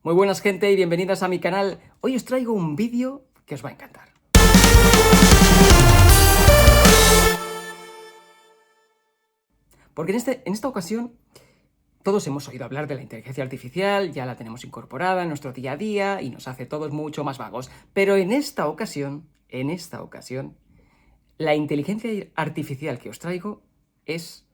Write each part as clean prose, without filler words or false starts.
Muy buenas gente y bienvenidos a mi canal. Hoy os traigo un vídeo que os va a encantar. Porque en esta ocasión todos hemos oído hablar de la inteligencia artificial, ya la tenemos incorporada en nuestro día a día y nos hace todos mucho más vagos. Pero en esta ocasión, la inteligencia artificial que os traigo es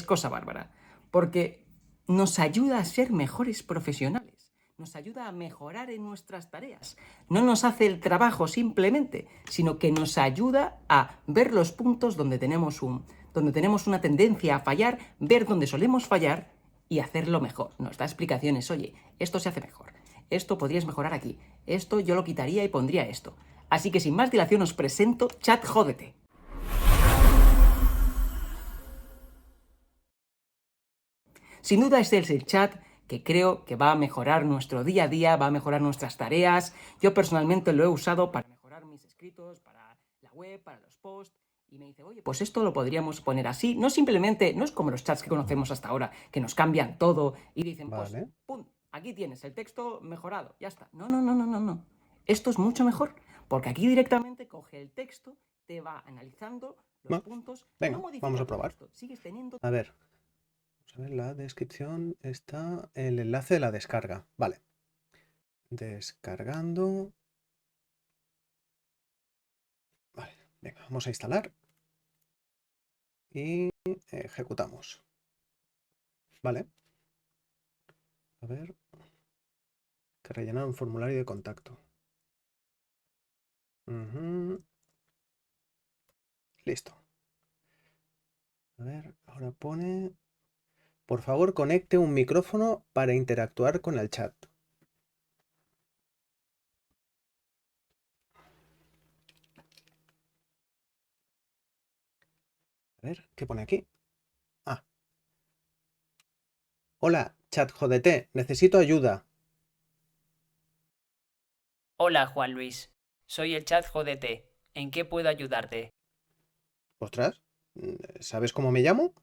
cosa bárbara. Porque nos ayuda a ser mejores profesionales. Nos ayuda a mejorar en nuestras tareas. No nos hace el trabajo simplemente, sino que nos ayuda a ver los puntos donde tenemos una tendencia a fallar, ver dónde solemos fallar y hacerlo mejor. Nos da explicaciones. Oye, esto se hace mejor. Esto podrías mejorar aquí. Esto yo lo quitaría y pondría esto. Así que sin más dilación os presento ChatGPT. Sin duda este es el chat que creo que va a mejorar nuestro día a día, va a mejorar nuestras tareas. Yo personalmente lo he usado para mejorar mis escritos, para la web, para los posts. Y me dice, oye, pues esto lo podríamos poner así. No simplemente, no es como los chats que conocemos hasta ahora, que nos cambian todo y dicen, pues, Vale. pum, aquí tienes el texto mejorado, ya está. No. Esto es mucho mejor, porque aquí directamente coge el texto, te va analizando los puntos, Venga, no modifica vamos a todo probar. esto, sigues teniendo... A ver, en la descripción está el enlace de la descarga. Vale. Descargando. Vale, venga, vamos a instalar. Y ejecutamos. Vale. A ver. Que rellenar un formulario de contacto. Listo. A ver, ahora pone... Por favor, conecte un micrófono para interactuar con el chat. A ver, ¿qué pone aquí? Ah. Hola, ChatGPT, necesito ayuda. Hola Juan Luis, soy el ChatGPT. ¿En qué puedo ayudarte? Ostras, ¿sabes cómo me llamo?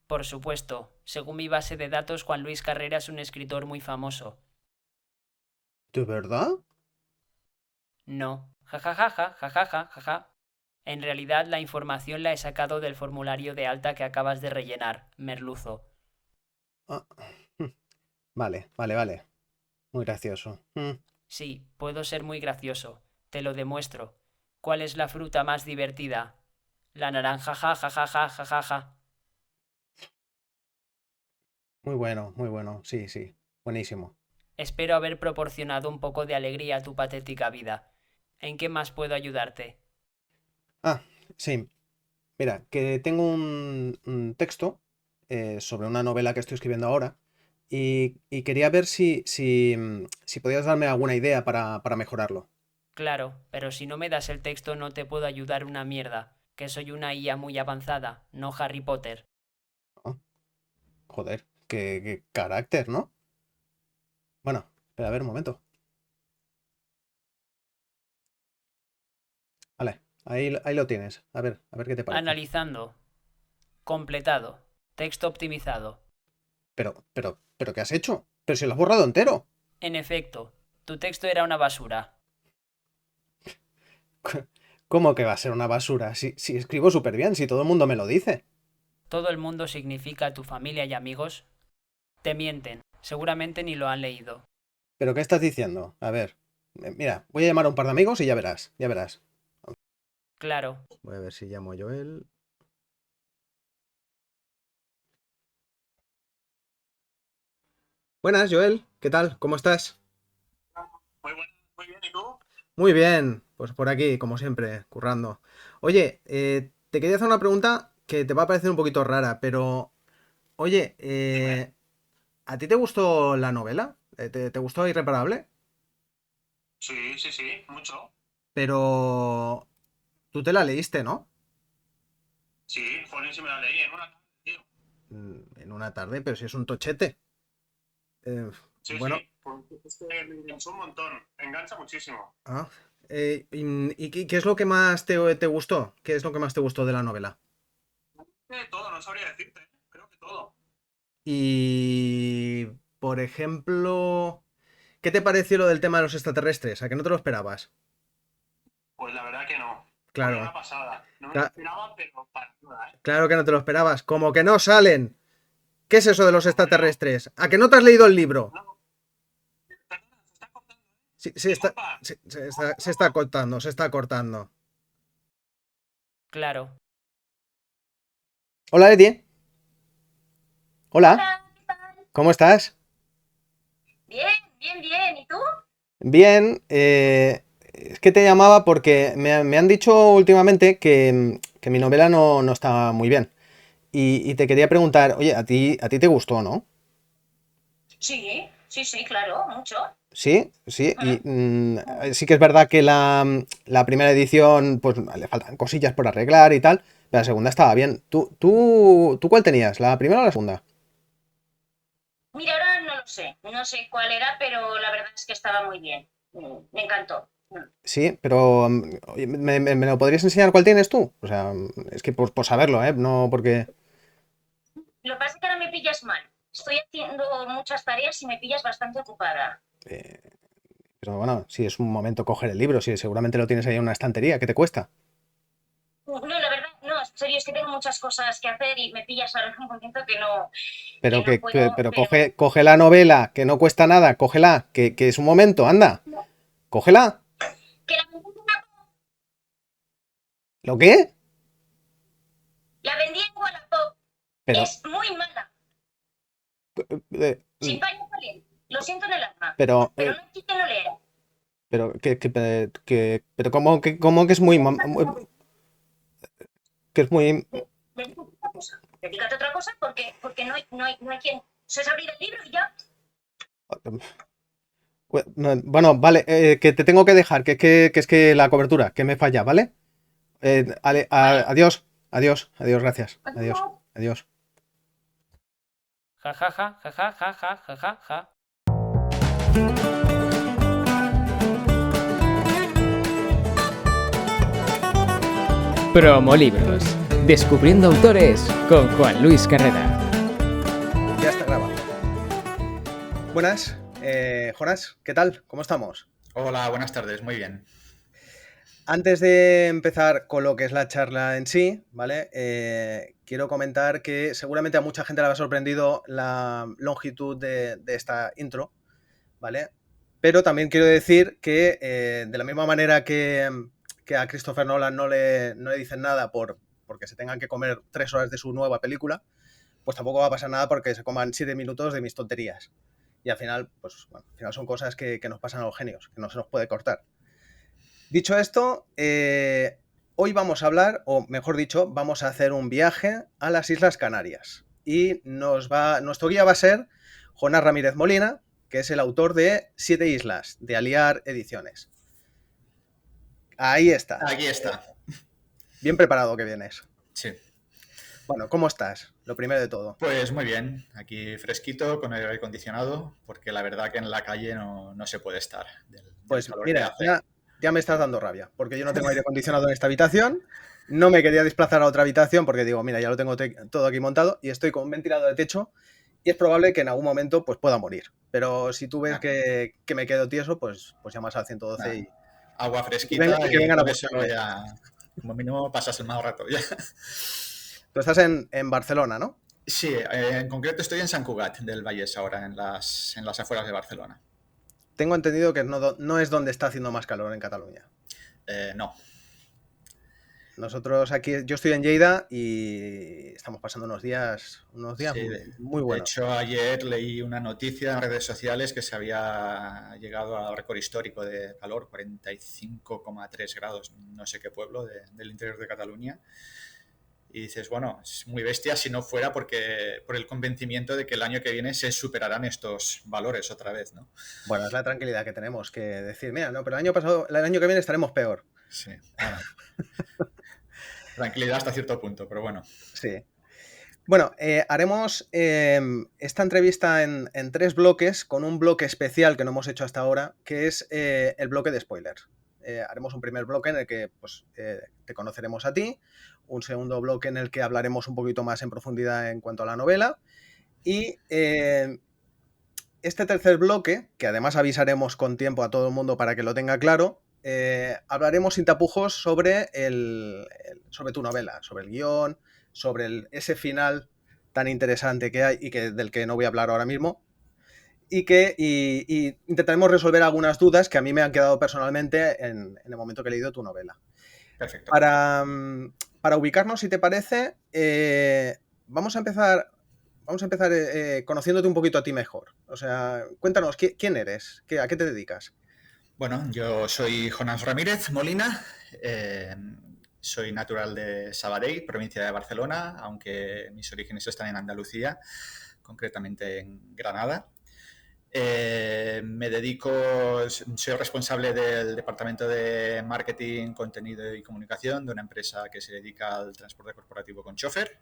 Por supuesto, según mi base de datos, Juan Luis Carrera es un escritor muy famoso. ¿De verdad? No, jajaja. En realidad la información la he sacado del formulario de alta que acabas de rellenar, merluzo. Ah, vale. Muy gracioso. Sí, puedo ser muy gracioso. Te lo demuestro. ¿Cuál es la fruta más divertida? La naranja, jajaja. Muy bueno. Sí. Buenísimo. Espero haber proporcionado un poco de alegría a tu patética vida. ¿En qué más puedo ayudarte? Ah, sí. Mira, que tengo un texto sobre una novela que estoy escribiendo ahora y quería ver si podías darme alguna idea para mejorarlo. Claro, pero si no me das el texto no te puedo ayudar una mierda, que soy una IA muy avanzada, no Harry Potter. Ah, joder, qué carácter, ¿no? Bueno, espera, a ver un momento. Vale, ahí lo tienes. A ver qué te parece. Analizando. Completado. Texto optimizado. Pero, ¿qué has hecho? Pero si lo has borrado entero. En efecto, tu texto era una basura. ¿Cómo que va a ser una basura? Si escribo súper bien, si todo el mundo me lo dice. ¿Todo el mundo significa tu familia y amigos? Te mienten, seguramente ni lo han leído. ¿Pero qué estás diciendo? A ver, mira, voy a llamar a un par de amigos y ya verás, Claro. Voy a ver si llamo a Joel. Buenas, Joel. ¿Qué tal? ¿Cómo estás? Muy bien, ¿y tú? Muy bien, pues por aquí, como siempre, currando. Oye, te quería hacer una pregunta que te va a parecer un poquito rara, pero, oye, Dime. ¿a ti te gustó la novela? ¿Te gustó Irreparable? Sí, mucho. Pero tú te la leíste, ¿no? Sí, joder, sí me la leí en una tarde, tío. En una tarde, pero si es un tochete. Eh, bueno, Pues es que me enganchó un montón. Engancha muchísimo. ah, ¿y qué es lo que más te gustó? ¿Qué es lo que más te gustó de la novela? Todo, no sabría decirte, ¿eh? Creo que todo. Y... por ejemplo, ¿qué te pareció lo del tema de los extraterrestres? ¿A que no te lo esperabas? Pues la verdad que no. Fue Claro, una pasada. No me lo cla- esperaba, pero para nada, ¿eh? claro que no te lo esperabas. Como que no salen. ¿Qué es eso de los Hombre, no. extraterrestres? ¿A que no te has leído el libro? No, perdona, se está cortando, ¿eh? Sí, Disculpa. se está cortando, se está cortando. Claro. Hola, Leti. Hola, Hola, ¿qué tal? ¿cómo estás? Bien, bien, bien. ¿Y tú? Bien, es que te llamaba porque me han dicho últimamente que mi novela no está muy bien. Y te quería preguntar, oye, a ti te gustó, ¿no? Sí, sí, sí, claro, mucho. Sí, sí, y Ujú. sí que es verdad que la primera edición, pues le faltan cosillas por arreglar y tal, pero la segunda estaba bien. ¿Tú cuál tenías? ¿La primera o la segunda? Mira, ahora no lo sé, no sé cuál era, pero la verdad es que estaba muy bien. Me encantó. Sí, pero oye, ¿me lo podrías enseñar cuál tienes tú? O sea, es que por saberlo, ¿eh? No porque... Lo que pasa es que ahora me pillas mal. Estoy haciendo muchas tareas y me pillas bastante ocupada. eh, pero bueno, si es un momento coger el libro, si seguramente lo tienes ahí en una estantería, ¿qué te cuesta? No, la verdad, no, en serio, es que tengo muchas cosas que hacer y me pillas ahora en un momento Pero que no puedo, pero pero coge la novela, que no cuesta nada, cógela, que es un momento, anda, no. cógela. Que ¿Lo qué? la vendí en Wallapop. Pero, Es muy mala. eh, Sin fallo valiente. Lo siento en el alma. pero, Pero no hay quien lo lea. pero cómo que es muy, que es muy, Dedícate a otra cosa. Dedícate a otra cosa porque no hay quien. Se es abrir el libro y ya. bueno, vale, que te tengo que dejar, que es que la cobertura, que me falla, ¿vale? Vale. Adiós, adiós, adiós, gracias, adiós, Adiós. adiós. Ja, ja, ja, ja, ja, ja, ja, ja, ja, ja. Promolibros. Descubriendo autores con Juan Luis Carrera. Ya está grabado. Buenas, Jonas, ¿qué tal? ¿Cómo estamos? Hola, buenas tardes, muy bien. Antes de empezar con lo que es la charla en sí, ¿vale? Quiero comentar que seguramente a mucha gente le ha sorprendido la longitud de esta intro, ¿vale? Pero también quiero decir que de la misma manera que a Christopher Nolan no le dicen nada porque se tengan que comer 3 horas de su nueva película, pues tampoco va a pasar nada porque se coman 7 minutos de mis tonterías. Y al final, pues bueno, al final son cosas que nos pasan a los genios, que no se nos puede cortar. Dicho esto, hoy vamos a hablar, o mejor dicho, vamos a hacer un viaje a las Islas Canarias. Y nuestro guía va a ser Jonás Ramírez Molina, que es el autor de 7 Islas, de Aliar Ediciones. Ahí está. Aquí está. Bien preparado que vienes. Sí. Bueno, ¿cómo estás? Lo primero de todo. Pues muy bien, aquí fresquito con el aire acondicionado, porque la verdad que en la calle no se puede estar del Pues calor que mira, hace. ya me estás dando rabia, porque yo no tengo aire acondicionado en esta habitación. No me quería desplazar a otra habitación porque digo, mira, ya lo tengo todo aquí montado y estoy con un ventilador de techo y es probable que en algún momento pues pueda morir. Pero si tú ves Nah, que me quedo tieso, pues llamas al 112 nah. Agua y fresquita que y vengan a con eso buscarme. ya, como mínimo, pasas el mal rato. Ya. Tú estás en Barcelona, ¿no? Sí, en concreto estoy en Sant Cugat del Vallès ahora, en las afueras de Barcelona. Tengo entendido que no es donde está haciendo más calor en Cataluña. No. Nosotros aquí, yo estoy en Lleida y estamos pasando unos días Sí, muy de buenos. hecho, ayer leí una noticia en redes sociales que se había llegado al récord histórico de calor, 45,3 grados, no sé qué pueblo del interior de Cataluña. Y dices, bueno, es muy bestia si no fuera por el convencimiento de que el año que viene se superarán estos valores otra vez, ¿no? Bueno, es la tranquilidad que tenemos que decir, mira, no, pero el año que viene estaremos peor. Sí, bueno. Tranquilidad hasta cierto punto, pero bueno. Sí. Bueno, haremos esta entrevista en 3 bloques, con un bloque especial que no hemos hecho hasta ahora, que es el bloque de spoilers. Haremos un primer bloque en el que pues, te conoceremos a ti, un segundo bloque en el que hablaremos un poquito más en profundidad en cuanto a la novela, y este tercer bloque, que además avisaremos con tiempo a todo el mundo para que lo tenga claro, hablaremos sin tapujos sobre sobre tu novela, sobre el guión, sobre ese final tan interesante que hay y del que no voy a hablar ahora mismo. Y intentaremos resolver algunas dudas que a mí me han quedado personalmente en el momento que he leído tu novela. Perfecto. Para ubicarnos, si te parece, vamos a empezar conociéndote un poquito a ti mejor. O sea, cuéntanos, ¿quién eres? ¿A qué te dedicas? Bueno, yo soy Jonás Ramírez Molina, soy natural de Sabadell, provincia de Barcelona, aunque mis orígenes están en Andalucía, concretamente en Granada. Me dedico, soy responsable del departamento de marketing, contenido y comunicación de una empresa que se dedica al transporte corporativo con chofer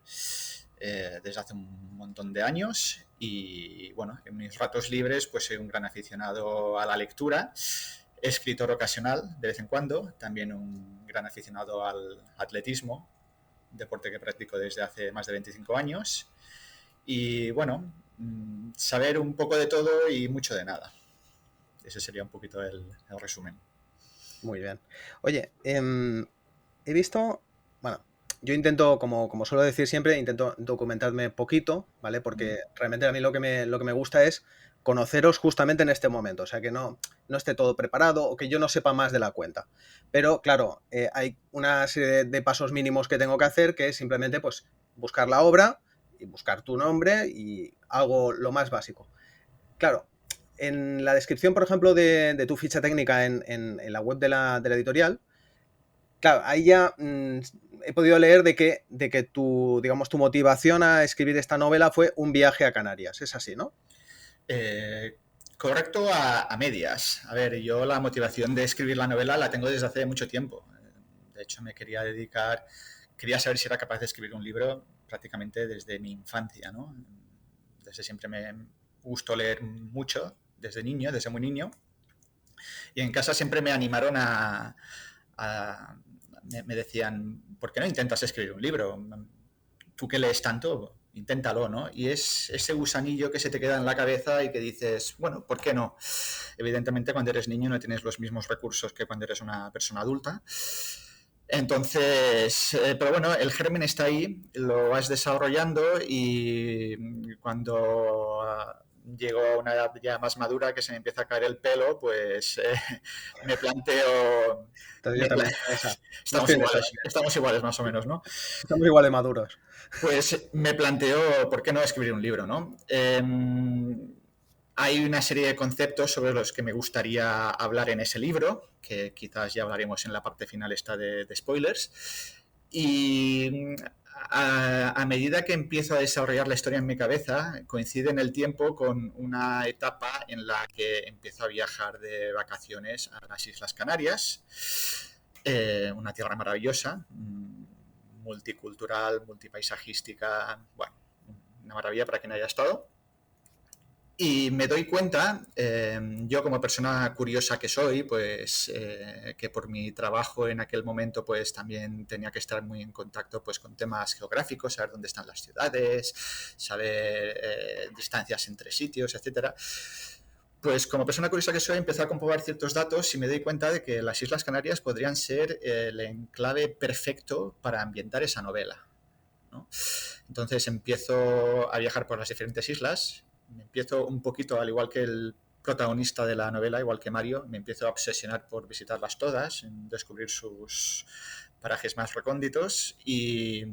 desde hace un montón de años. Y bueno, en mis ratos libres pues soy un gran aficionado a la lectura, escritor ocasional de vez en cuando, también un gran aficionado al atletismo, deporte que practico desde hace más de 25 años. Y bueno, saber un poco de todo y mucho de nada. Ese sería un poquito el resumen. Muy bien. Oye, he visto, bueno, yo intento, como suelo decir siempre, intento documentarme poquito, ¿vale? Porque realmente a mí lo que me gusta es conoceros justamente en este momento, o sea, que no esté todo preparado o que yo no sepa más de la cuenta. Pero claro, hay una serie de pasos mínimos que tengo que hacer, que es simplemente pues buscar la obra y buscar tu nombre y algo lo más básico. Claro, en la descripción, por ejemplo, de tu ficha técnica en la web de la editorial, claro, ahí ya he podido leer de que tu motivación a escribir esta novela fue un viaje a Canarias. Es así, ¿no? Correcto a medias. A ver, yo la motivación de escribir la novela la tengo desde hace mucho tiempo. De hecho, quería saber si era capaz de escribir un libro prácticamente desde mi infancia, ¿no? Desde siempre me gustó leer mucho, desde muy niño. Y en casa siempre me animaron me decían, ¿por qué no intentas escribir un libro? Tú que lees tanto, inténtalo, ¿no? Y es ese gusanillo que se te queda en la cabeza y que dices, bueno, ¿por qué no? Evidentemente, cuando eres niño no tienes los mismos recursos que cuando eres una persona adulta. Entonces, pero bueno, el germen está ahí, lo vas desarrollando y cuando llego a una edad ya más madura que se me empieza a caer el pelo, pues me planteo... Estamos iguales más o menos, ¿no? Estamos igual de maduros. Pues me planteo, ¿por qué no escribir un libro, no? Hay una serie de conceptos sobre los que me gustaría hablar en ese libro, que quizás ya hablaremos en la parte final esta de spoilers. Y a medida que empiezo a desarrollar la historia en mi cabeza, coincide en el tiempo con una etapa en la que empiezo a viajar de vacaciones a las Islas Canarias, una tierra maravillosa, multicultural, multipaisajística, bueno, una maravilla para quien haya estado. Y me doy cuenta, yo como persona curiosa que soy, pues que por mi trabajo en aquel momento pues también tenía que estar muy en contacto pues con temas geográficos, saber dónde están las ciudades, saber distancias entre sitios, etcétera. Pues como persona curiosa que soy, empecé a comprobar ciertos datos y me doy cuenta de que las Islas Canarias podrían ser el enclave perfecto para ambientar esa novela, ¿no? Entonces empiezo a viajar por las diferentes islas. Me empiezo un poquito, al igual que el protagonista de la novela, igual que Mario, me empiezo a obsesionar por visitarlas todas, en descubrir sus parajes más recónditos y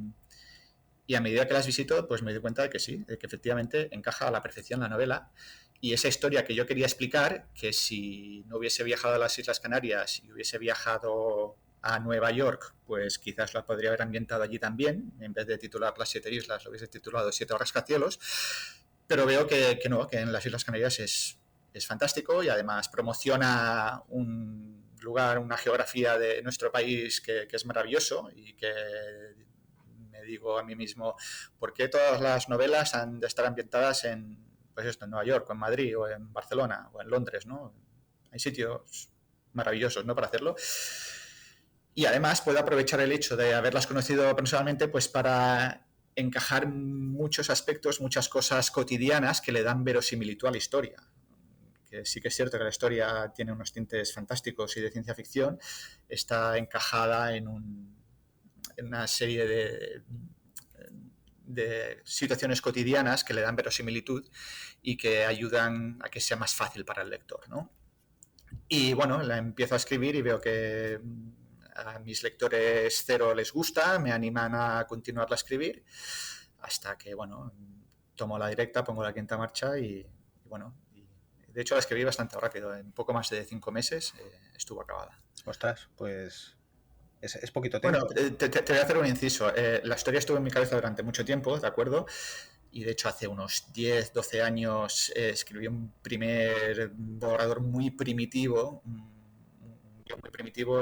a medida que las visito, pues me doy cuenta de que sí, de que efectivamente encaja a la perfección la novela. Y esa historia que yo quería explicar, que si no hubiese viajado a las Islas Canarias y hubiese viajado a Nueva York, pues quizás la podría haber ambientado allí también. En vez de titular Las 7 islas, lo hubiese titulado 7 rascacielos. Pero veo que no, que en las Islas Canarias es fantástico y además promociona un lugar, una geografía de nuestro país que es maravilloso y que me digo a mí mismo, ¿por qué todas las novelas han de estar ambientadas en, pues esto, en Nueva York o en Madrid o en Barcelona o en Londres, ¿no? Hay sitios maravillosos, ¿no?, para hacerlo. Y además puedo aprovechar el hecho de haberlas conocido personalmente pues para encajar muchos aspectos, muchas cosas cotidianas que le dan verosimilitud a la historia. porque sí que es cierto que la historia tiene unos tintes fantásticos y de ciencia ficción, está encajada en una serie de situaciones cotidianas que le dan verosimilitud y que ayudan a que sea más fácil para el lector, ¿no? Y bueno, la empiezo a escribir y veo que a mis lectores cero les gusta, me animan a continuarla a escribir, hasta que, bueno, tomo la directa, pongo la quinta marcha y bueno, de hecho la escribí bastante rápido, en poco más de 5 meses estuvo acabada. Ostras, pues es poquito Bueno, tiempo. te voy a hacer un inciso. La historia estuvo en mi cabeza durante mucho tiempo, ¿de acuerdo? Y de hecho hace unos 10, 12 años escribí un primer borrador muy primitivo,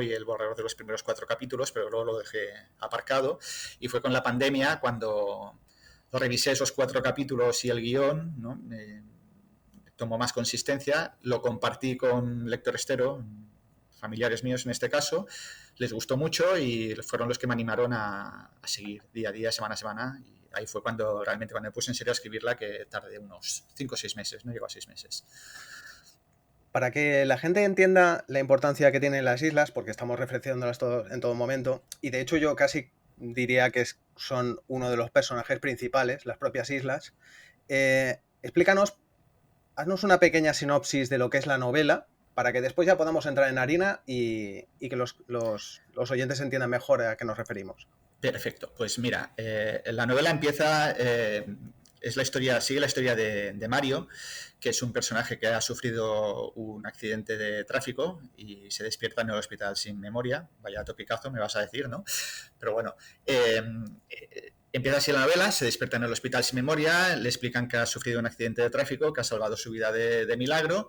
y el borrador de los primeros 4 capítulos, pero luego lo dejé aparcado. Y fue con la pandemia cuando revisé esos 4 capítulos y el guión, ¿no? Tomó más consistencia, lo compartí con lectores cero, familiares míos en este caso, les gustó mucho y fueron los que me animaron a seguir día a día, semana a semana, y ahí fue cuando realmente cuando me puse en serio a escribirla, que tardé unos 5 o 6 meses, no llegó a 6 meses. Para que la gente entienda la importancia que tienen las islas, porque estamos reflexionándolas en todo momento, y de hecho yo casi diría que son uno de los personajes principales, las propias islas, explícanos, haznos una pequeña sinopsis de lo que es la novela, para que después ya podamos entrar en harina y que los oyentes entiendan mejor a qué nos referimos. Perfecto, pues mira, la novela empieza, sigue la historia de Mario, que es un personaje que ha sufrido un accidente de tráfico y se despierta en el hospital sin memoria. Vaya topicazo, me vas a decir, ¿no? Pero bueno, empieza así la novela, se despierta en el hospital sin memoria, le explican que ha sufrido un accidente de tráfico, que ha salvado su vida de milagro.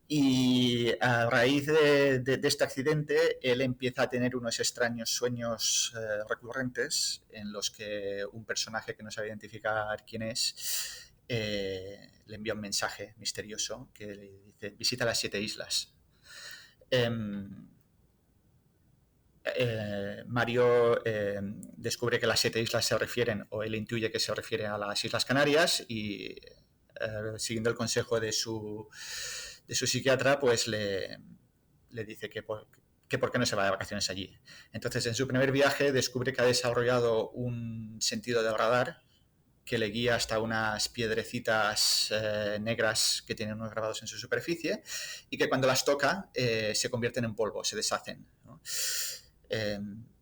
Y a raíz de este accidente, él empieza a tener unos extraños sueños recurrentes en los que un personaje que no sabe identificar quién es le envía un mensaje misterioso que le dice: visita las 7 islas. Mario descubre que las 7 islas se refieren, o él intuye que se refiere a las Islas Canarias, y siguiendo el consejo de su psiquiatra, pues le dice que por qué no se va de vacaciones allí. Entonces, en su primer viaje descubre que ha desarrollado un sentido del radar que le guía hasta unas piedrecitas negras que tienen unos grabados en su superficie, y que cuando las toca se convierten en polvo, se deshacen, ¿no?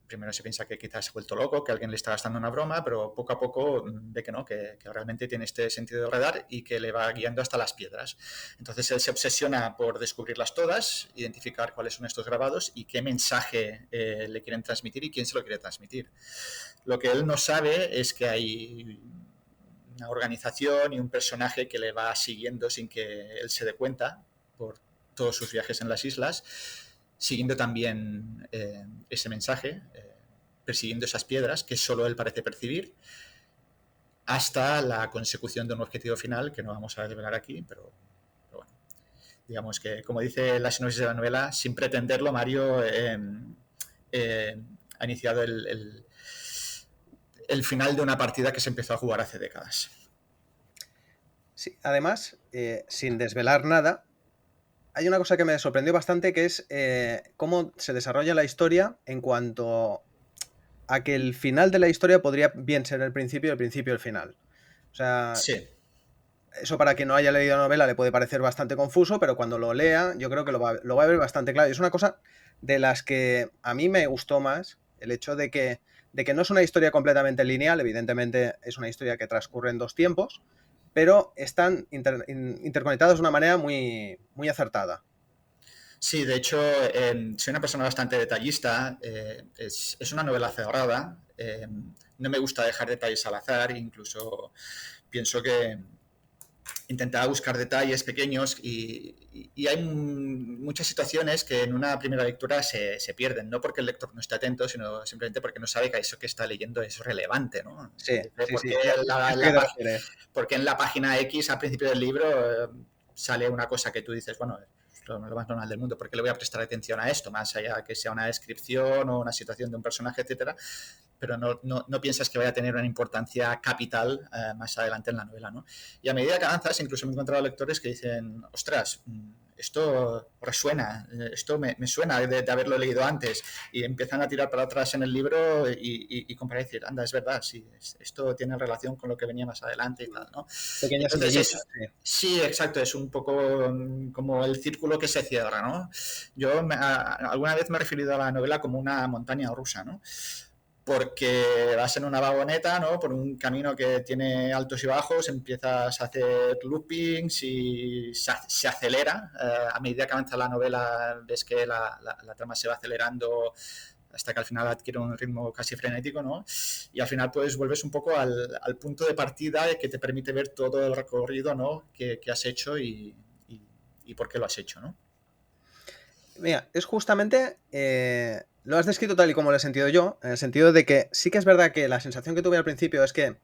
Primero se piensa que quizás se ha vuelto loco, que alguien le está gastando una broma, pero poco a poco ve que no, que realmente tiene este sentido de radar y que le va guiando hasta las piedras. Entonces él se obsesiona por descubrirlas todas, identificar cuáles son estos grabados y qué mensaje le quieren transmitir y quién se lo quiere transmitir. Lo que él no sabe es que hay una organización y un personaje que le va siguiendo sin que él se dé cuenta por todos sus viajes en las islas, siguiendo también ese mensaje, persiguiendo esas piedras que solo él parece percibir, hasta la consecución de un objetivo final que no vamos a desvelar aquí, pero bueno, digamos que, como dice la sinopsis de la novela, sin pretenderlo, Mario ha iniciado el final de una partida que se empezó a jugar hace décadas. Sí, además, sin desvelar nada, hay una cosa que me sorprendió bastante, que es cómo se desarrolla la historia en cuanto a que el final de la historia podría bien ser el principio el final. O sea, sí. Eso para quien no haya leído la novela le puede parecer bastante confuso, pero cuando lo lea yo creo que lo va a ver bastante claro. Y es una cosa de las que a mí me gustó más, el hecho de que no es una historia completamente lineal, evidentemente es una historia que transcurre en 2 tiempos, pero están interconectados de una manera muy, muy acertada. Sí, de hecho, soy una persona bastante detallista. Es una novela cerrada. No me gusta dejar detalles al azar. Incluso pienso que intentaba buscar detalles pequeños y hay muchas situaciones que en una primera lectura se pierden, no porque el lector no esté atento, sino simplemente porque no sabe que eso que está leyendo es relevante, ¿no? Sí. Porque en la página X al principio del libro sale una cosa que tú dices, bueno, es lo más normal del mundo, ¿por qué le voy a prestar atención a esto? Más allá que sea una descripción o una situación de un personaje, etcétera. pero no piensas que vaya a tener una importancia capital más adelante en la novela, ¿no? Y a medida que avanzas, incluso me he encontrado lectores que dicen, ostras, esto resuena, esto me suena de haberlo leído antes, y empiezan a tirar para atrás en el libro y comparar y decir, anda, es verdad, sí, esto tiene relación con lo que venía más adelante y tal, ¿no? Pequeñas Entonces, semillitas, sí. sí, exacto, es un poco como el círculo que se cierra, ¿no? Yo alguna vez me he referido a la novela como una montaña rusa, ¿no? Porque vas en una vagoneta, ¿no? Por un camino que tiene altos y bajos, empiezas a hacer loopings y se acelera. A medida que avanza la novela, ves que la trama se va acelerando hasta que al final adquiere un ritmo casi frenético, ¿no? Y al final pues vuelves un poco al punto de partida que te permite ver todo el recorrido, ¿no? que has hecho y por qué lo has hecho, ¿no? Mira, es justamente, lo has descrito tal y como lo he sentido yo, en el sentido de que sí que es verdad que la sensación que tuve al principio es que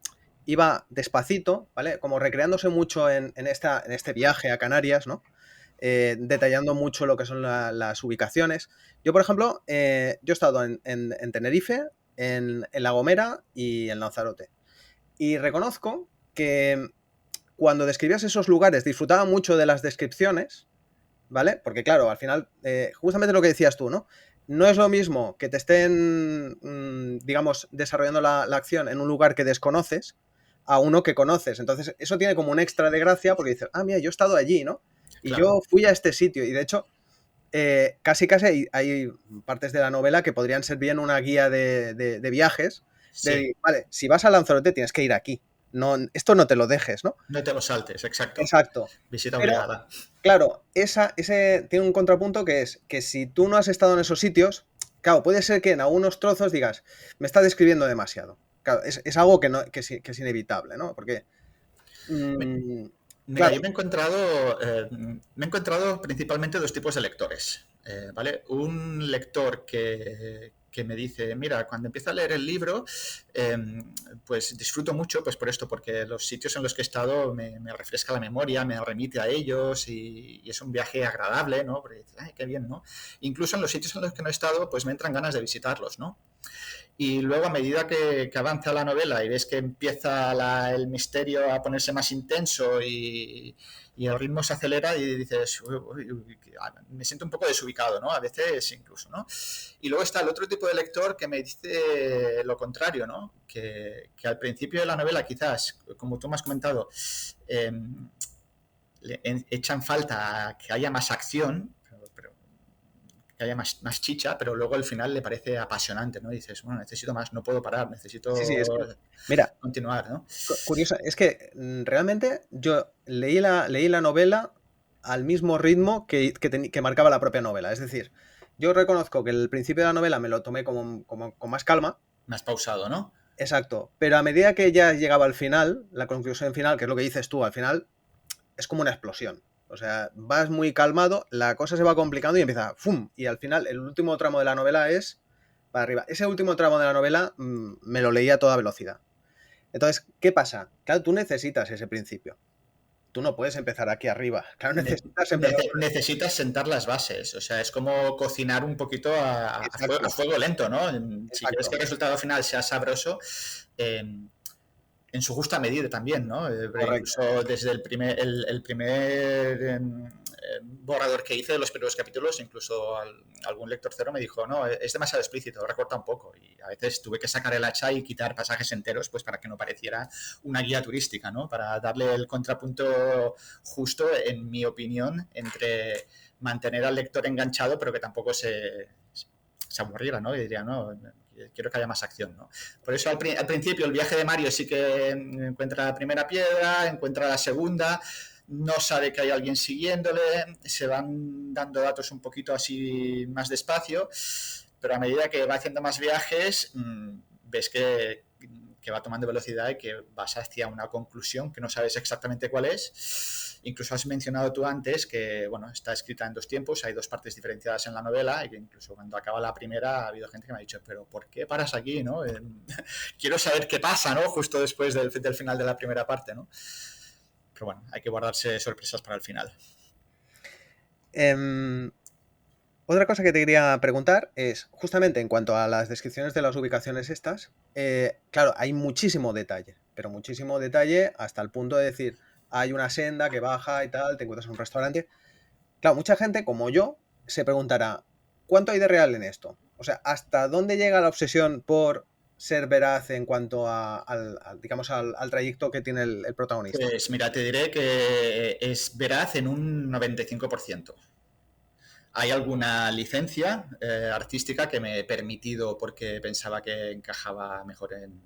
iba despacito, ¿vale? Como recreándose mucho en este viaje a Canarias, ¿no? Detallando mucho lo que son las ubicaciones. Yo, por ejemplo, yo he estado en Tenerife, en La Gomera y en Lanzarote. Y reconozco que cuando describías esos lugares disfrutaba mucho de las descripciones, ¿vale? Porque claro, al final, justamente lo que decías tú, ¿no? No es lo mismo que te estén, digamos, desarrollando la acción en un lugar que desconoces a uno que conoces. Entonces, eso tiene como un extra de gracia porque dices, ah, mira, yo he estado allí, ¿no? Y Claro. yo fui a este sitio. Y de hecho, casi hay partes de la novela que podrían ser bien una guía de viajes. Sí. Vale, si vas a Lanzarote tienes que ir aquí. No, esto no te lo dejes, ¿no? No te lo saltes, exacto. Exacto. Visita Pero, obligada. claro, ese tiene un contrapunto que es que si tú no has estado en esos sitios, claro, puede ser que en algunos trozos digas, me está describiendo demasiado. Claro, es algo que es inevitable, ¿no? Porque, Mira, claro, yo me he encontrado principalmente dos tipos de lectores, ¿vale? Un lector que me dice, mira, cuando empiezo a leer el libro, pues disfruto mucho, pues por esto, porque los sitios en los que he estado me refresca la memoria, me remite a ellos y es un viaje agradable, ¿no? Porque dices, ay, qué bien, ¿no? Incluso en los sitios en los que no he estado, pues me entran ganas de visitarlos, ¿no? Y luego, a medida que avanza la novela y ves que empieza el misterio a ponerse más intenso y el ritmo se acelera y dices, uy, me siento un poco desubicado, ¿no? A veces incluso, ¿no? Y luego está el otro tipo de lector que me dice lo contrario, ¿no? Que al principio de la novela quizás, como tú me has comentado, echan falta que haya más acción, pero que haya más chicha, pero luego al final le parece apasionante, ¿no? Y dices, bueno, necesito más, no puedo parar, necesito sí, es que, mira, continuar, ¿no? curiosa, es que realmente yo leí la novela al mismo ritmo que marcaba la propia novela. Es decir, yo reconozco que el principio de la novela me lo tomé como con más calma. Más pausado, ¿no? Exacto, pero a medida que ya llegaba al final, la conclusión final, que es lo que dices tú, al final es como una explosión. O sea, vas muy calmado, la cosa se va complicando y empieza ¡fum! Y al final, el último tramo de la novela es para arriba. Ese último tramo de la novela me lo leí a toda velocidad. Entonces, ¿qué pasa? Claro, tú necesitas ese principio. Tú no puedes empezar aquí arriba. Claro, necesitas empezar. Necesitas sentar las bases, o sea, es como cocinar un poquito a fuego lento, ¿no? Si quieres que el resultado final sea sabroso, en su justa medida también, ¿no? Incluso desde el primer borrador que hice de los primeros capítulos, incluso algún lector cero me dijo, no, es demasiado explícito, recorta un poco. Y a veces tuve que sacar el hacha y quitar pasajes enteros, pues para que no pareciera una guía turística, ¿no? Para darle el contrapunto justo, en mi opinión, entre mantener al lector enganchado, pero que tampoco se aburriera, ¿no? Y diría, no, quiero que haya más acción, ¿no? Por eso al principio el viaje de Mario sí que encuentra la primera piedra, encuentra la segunda, no sabe que hay alguien siguiéndole, se van dando datos un poquito así más despacio, pero a medida que va haciendo más viajes, ves que va tomando velocidad y que vas hacia una conclusión que no sabes exactamente cuál es. Incluso has mencionado tú antes que, bueno, está escrita en dos tiempos, hay dos partes diferenciadas en la novela y que incluso cuando acaba la primera ha habido gente que me ha dicho, pero ¿por qué paras aquí, no? Quiero saber qué pasa, ¿no? Justo después del final de la primera parte, ¿no? Pero bueno, hay que guardarse sorpresas para el final. Otra cosa que te quería preguntar es, justamente en cuanto a las descripciones de las ubicaciones estas, claro, hay muchísimo detalle, pero muchísimo detalle hasta el punto de decir, hay una senda que baja y tal, te encuentras en un restaurante. Claro, mucha gente, como yo, se preguntará, ¿cuánto hay de real en esto? O sea, ¿hasta dónde llega la obsesión por ser veraz en cuanto digamos, al trayecto que tiene el protagonista? Pues mira, te diré que es veraz en un 95%. Hay alguna licencia artística que me he permitido porque pensaba que encajaba mejor en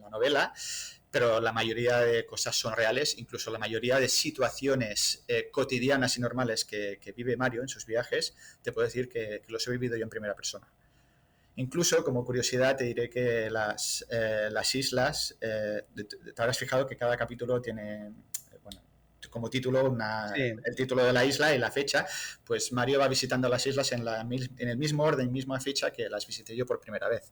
la novela, pero la mayoría de cosas son reales, incluso la mayoría de situaciones cotidianas y normales que vive Mario en sus viajes, te puedo decir que los he vivido yo en primera persona. Incluso, como curiosidad, te diré que las islas, te habrás fijado que cada capítulo tiene, bueno, como título Sí. el título de la isla y la fecha. Pues Mario va visitando las islas en el mismo orden, misma fecha que las visité yo por primera vez.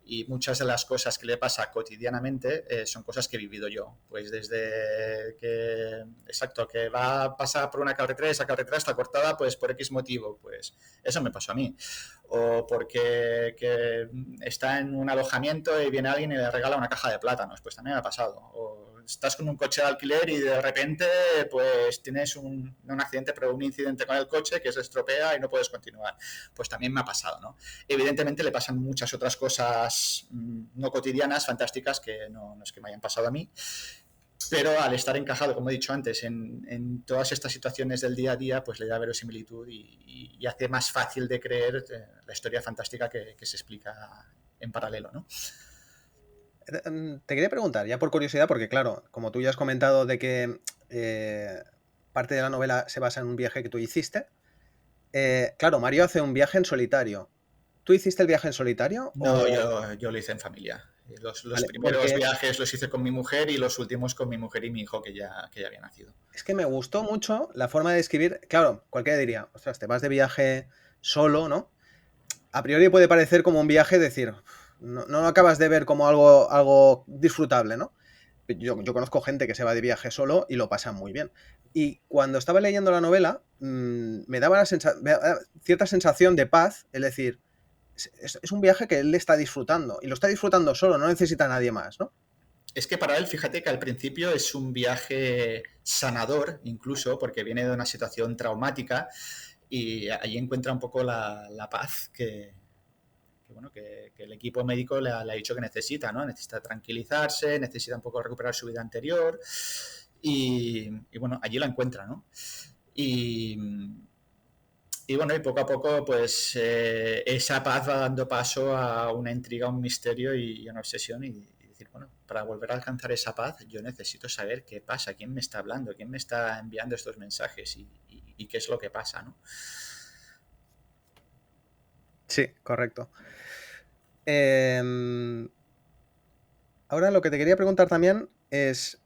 Y muchas de las cosas que le pasa cotidianamente son cosas que he vivido yo. Pues desde que va a pasar por una carretera, esa carretera está cortada pues por X motivo, pues eso me pasó a mí. O porque está en un alojamiento y viene alguien y le regala una caja de plátanos, pues también me ha pasado. O estás con un coche de alquiler y de repente pues tienes un accidente, pero un incidente con el coche que se estropea y no puedes continuar. Pues también me ha pasado, ¿no? Evidentemente le pasan muchas otras cosas no cotidianas, fantásticas, que no es que me hayan pasado a mí, pero al estar encajado, como he dicho antes, en todas estas situaciones del día a día, pues le da verosimilitud y hace más fácil de creer la historia fantástica que se explica en paralelo, ¿no? Te quería preguntar, ya por curiosidad, porque claro, como tú ya has comentado de que parte de la novela se basa en un viaje que tú hiciste, claro, Mario hace un viaje en solitario. ¿Tú hiciste el viaje en solitario? No, O... yo lo hice en familia. Los Vale, primeros porque viajes los hice con mi mujer y los últimos con mi mujer y mi hijo que ya había nacido. es que me gustó mucho la forma de escribir. Claro, cualquiera diría, ostras, te vas de viaje solo, ¿no? A priori puede parecer como un viaje, decir, no lo acabas de ver como algo disfrutable, ¿no? Yo conozco gente que se va de viaje solo y lo pasa muy bien. Y cuando estaba leyendo la novela, me daba cierta sensación de paz, es decir, es un viaje que él está disfrutando y lo está disfrutando solo, no necesita a nadie más, ¿no? Es que para él, fíjate que al principio es un viaje sanador, incluso, porque viene de una situación traumática y ahí encuentra un poco la paz que el equipo médico le ha dicho que necesita, ¿no? Necesita tranquilizarse, necesita un poco recuperar su vida anterior y bueno, allí la encuentra, ¿no? Y, y bueno, y poco a poco, pues esa paz va dando paso a una intriga, un misterio y una obsesión y decir, bueno, para volver a alcanzar esa paz yo necesito saber qué pasa, quién me está hablando, quién me está enviando estos mensajes y qué es lo que pasa, ¿no? Sí, correcto. Em, Ahora lo que te quería preguntar también es,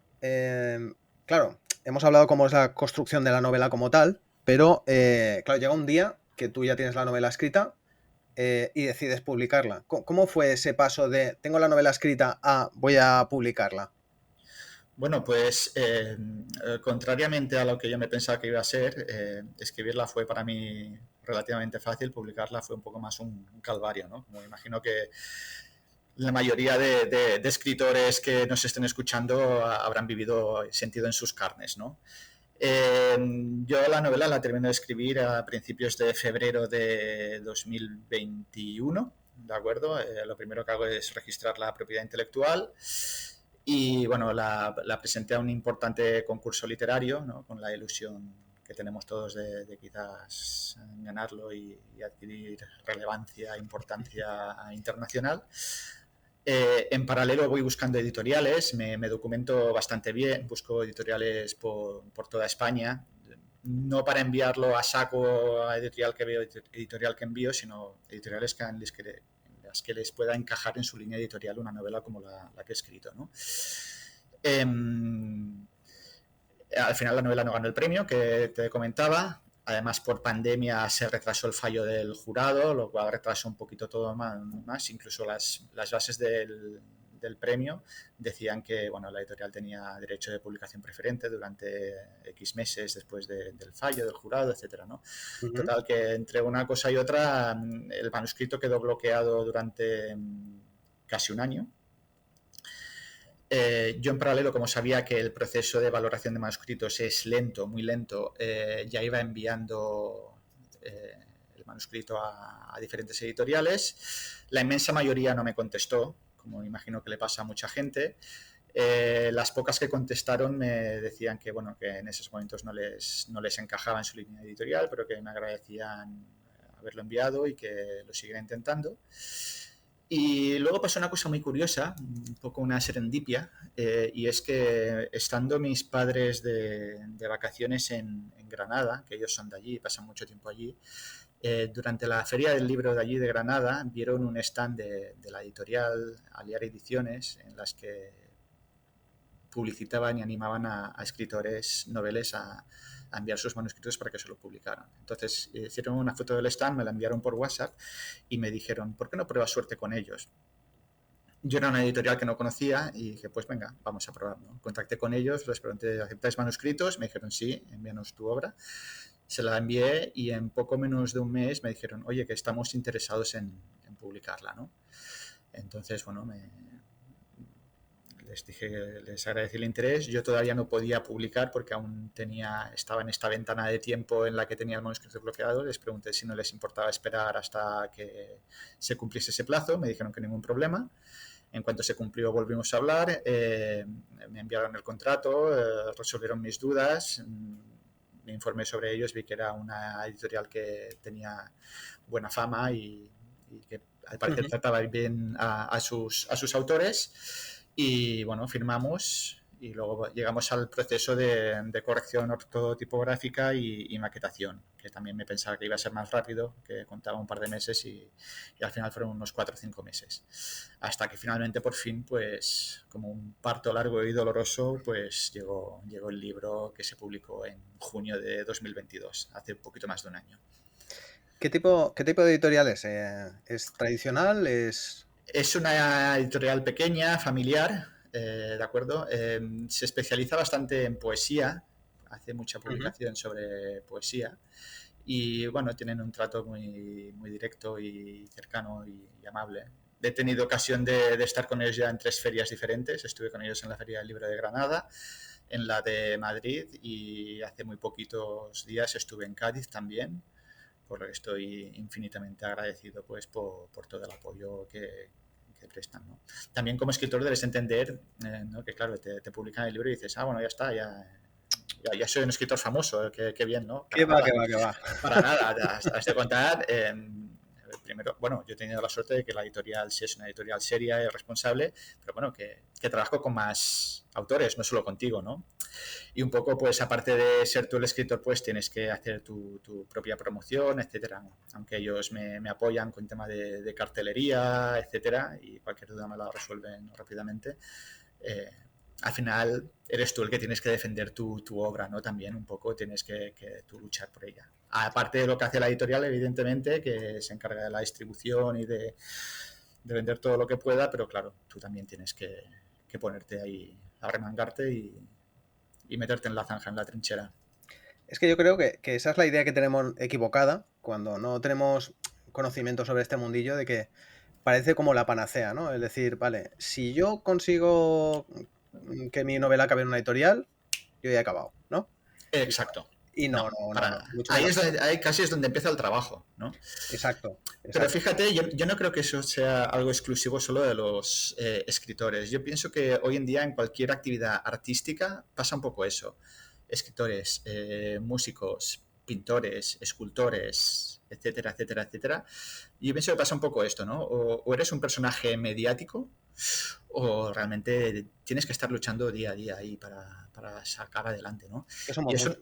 claro, hemos hablado cómo es la construcción de la novela como tal, pero claro, llega un día que tú ya tienes la novela escrita y decides publicarla. ¿Cómo fue ese paso de tengo la novela escrita a voy a publicarla? Bueno, pues contrariamente a lo que yo me pensaba que iba a ser, escribirla fue para mí relativamente fácil, publicarla fue un poco más un calvario, ¿no? Como imagino que la mayoría de escritores que nos estén escuchando habrán vivido, sentido en sus carnes, ¿no? Yo la novela la terminé de escribir a principios de febrero de 2021, ¿de acuerdo? Lo primero que hago es registrar la propiedad intelectual y, bueno, la presenté a un importante concurso literario, ¿no? Con la ilusión que tenemos todos de quizás ganarlo y adquirir relevancia, importancia internacional. En paralelo voy buscando editoriales, me documento bastante bien, busco editoriales por toda España, no para enviarlo a saco a editorial que veo, editorial que envío, sino editoriales en las que les pueda encajar en su línea editorial una novela como la que he escrito, ¿no? Al final la novela no ganó el premio que te comentaba. Además, por pandemia se retrasó el fallo del jurado, lo cual retrasó un poquito todo más incluso las bases del del premio decían que bueno, la editorial tenía derecho de publicación preferente durante X meses después del fallo del jurado, etcétera, ¿no? Total, que entre una cosa y otra el manuscrito quedó bloqueado durante casi un año. Yo en paralelo, como sabía que el proceso de valoración de manuscritos es lento, muy lento, ya iba enviando el manuscrito a diferentes editoriales. La inmensa mayoría no me contestó, como imagino que le pasa a mucha gente. Las pocas que contestaron me decían que, bueno, que en esos momentos no les encajaba en su línea editorial, pero que me agradecían haberlo enviado y que lo siguiera intentando. Y luego pasó una cosa muy curiosa, un poco una serendipia, y es que estando mis padres de vacaciones en Granada, que ellos son de allí, pasan mucho tiempo allí, durante la feria del libro de allí de Granada vieron un stand de la editorial Aliar Ediciones en las que publicitaban y animaban a escritores noveles a enviar sus manuscritos para que se lo publicaran. Entonces hicieron una foto del stand, me la enviaron por WhatsApp y me dijeron, ¿por qué no pruebas suerte con ellos? Yo era una editorial que no conocía y dije, pues venga, vamos a probar, ¿no? Contacté con ellos, les pregunté, ¿aceptáis manuscritos? Me dijeron, sí, envíanos tu obra. Se la envié y en poco menos de un mes me dijeron, oye, que estamos interesados en publicarla, ¿no? Entonces, bueno, les dije, les agradecí el interés. Yo todavía no podía publicar porque aún estaba en esta ventana de tiempo en la que tenía el manuscrito bloqueado. Les pregunté si no les importaba esperar hasta que se cumpliese ese plazo. Me dijeron que ningún problema. En cuanto se cumplió volvimos a hablar, me enviaron el contrato, resolvieron mis dudas, me informé sobre ellos, vi que era una editorial que tenía buena fama y que al parecer trataba bien a sus autores. Y bueno, firmamos y luego llegamos al proceso de corrección ortotipográfica y maquetación, que también me pensaba que iba a ser más rápido, que contaba un par de meses y al final fueron unos 4 o 5 meses. Hasta que finalmente, por fin, pues como un parto largo y doloroso, pues llegó el libro que se publicó en junio de 2022, hace un poquito más de un año. ¿Qué tipo de editorial es? ¿Es tradicional? Es una editorial pequeña, familiar, ¿de acuerdo? Se especializa bastante en poesía, hace mucha publicación sobre poesía y, bueno, tienen un trato muy, muy directo y cercano y amable. He tenido ocasión de estar con ellos ya en 3 ferias diferentes. Estuve con ellos en la Feria del Libro de Granada, en la de Madrid y hace muy poquitos días estuve en Cádiz también, por lo que estoy infinitamente agradecido pues por todo el apoyo que prestan, ¿no? También como escritor debes entender, ¿no? Que claro, te publican el libro y dices, bueno, ya está, ya soy un escritor famoso, qué bien, ¿no? ¿Qué va? Para nada, has de contar. Primero, bueno, yo he tenido la suerte de que la editorial sí es una editorial seria y responsable, pero bueno, que trabajo con más autores, no solo contigo, ¿no? Y un poco, pues, aparte de ser tú el escritor, pues tienes que hacer tu propia promoción, etcétera. Aunque ellos me apoyan con tema de cartelería, etcétera, y cualquier duda me la resuelven rápidamente. Al final eres tú el que tienes que defender tu obra, ¿no? También un poco tienes que tú luchar por ella. Aparte de lo que hace la editorial, evidentemente, que se encarga de la distribución y de vender todo lo que pueda, pero claro, tú también tienes que ponerte ahí a remangarte y meterte en la zanja, en la trinchera. Es que yo creo que esa es la idea que tenemos equivocada cuando no tenemos conocimiento sobre este mundillo, de que parece como la panacea, ¿no? Es decir, vale, si yo consigo que mi novela acabe en una editorial, yo ya he acabado, ¿no? Exacto. Y no. Ahí casi es donde empieza el trabajo, ¿no? Exacto. Pero fíjate, yo no creo que eso sea algo exclusivo solo de los escritores. Yo pienso que hoy en día en cualquier actividad artística pasa un poco eso. Escritores, músicos, pintores, escultores, etcétera, etcétera, etcétera. Y yo pienso que pasa un poco esto, ¿no? O eres un personaje mediático o realmente tienes que estar luchando día a día ahí para sacar adelante, ¿no?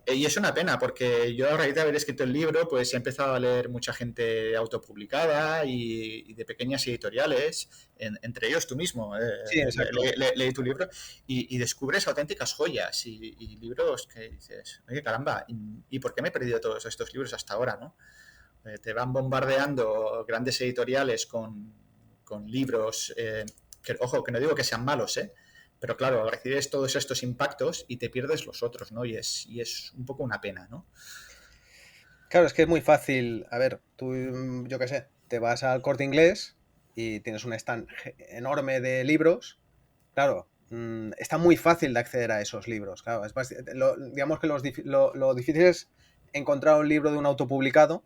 Y es una pena, porque yo a raíz de haber escrito el libro, pues he empezado a leer mucha gente autopublicada y de pequeñas editoriales, entre ellos tú mismo. Sí, exacto. Leí tu libro y descubres auténticas joyas y libros que dices, oye, caramba, ¿y por qué me he perdido todos estos libros hasta ahora, no? Te van bombardeando grandes editoriales con libros que, ojo, que no digo que sean malos, ¿eh? Pero claro, recibes todos estos impactos y te pierdes los otros, ¿no? Y es un poco una pena, ¿no? Claro, es que es muy fácil. A ver, tú, yo qué sé, te vas al Corte Inglés y tienes un stand enorme de libros. Claro, está muy fácil de acceder a esos libros. Claro, digamos que lo difícil es encontrar un libro de un autopublicado,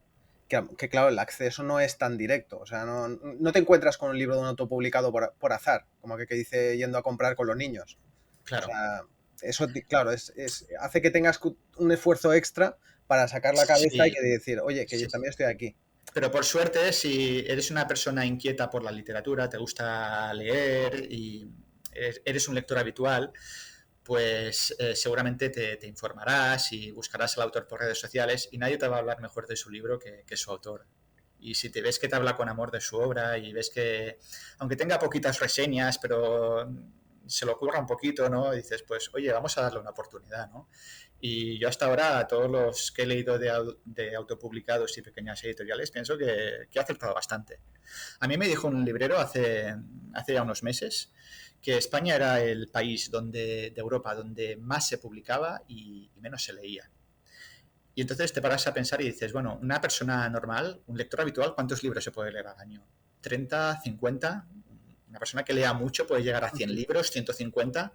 que claro, el acceso no es tan directo. O sea, no te encuentras con un libro de un autopublicado por azar, como que dice yendo a comprar con los niños. O Claro. sea, eso, claro, hace que tengas un esfuerzo extra para sacar la cabeza y Sí, que decir, oye, que yo sí. también estoy aquí. Pero por suerte, si eres una persona inquieta por la literatura, te gusta leer y eres un lector habitual, pues seguramente te informarás y buscarás al autor por redes sociales y nadie te va a hablar mejor de su libro que su autor. Y si te ves que te habla con amor de su obra y ves que, aunque tenga poquitas reseñas, pero se lo ocurra un poquito, ¿no? Y dices, pues, oye, vamos a darle una oportunidad, ¿no? Y yo hasta ahora, a todos los que he leído de autopublicados y pequeñas editoriales, pienso que he acertado bastante. A mí me dijo un librero hace ya unos meses que España era el país de Europa donde más se publicaba y menos se leía. Y entonces te paras a pensar y dices, bueno, una persona normal, un lector habitual, ¿cuántos libros se puede leer al año? ¿30, 50? Una persona que lea mucho puede llegar a 100 libros, 150.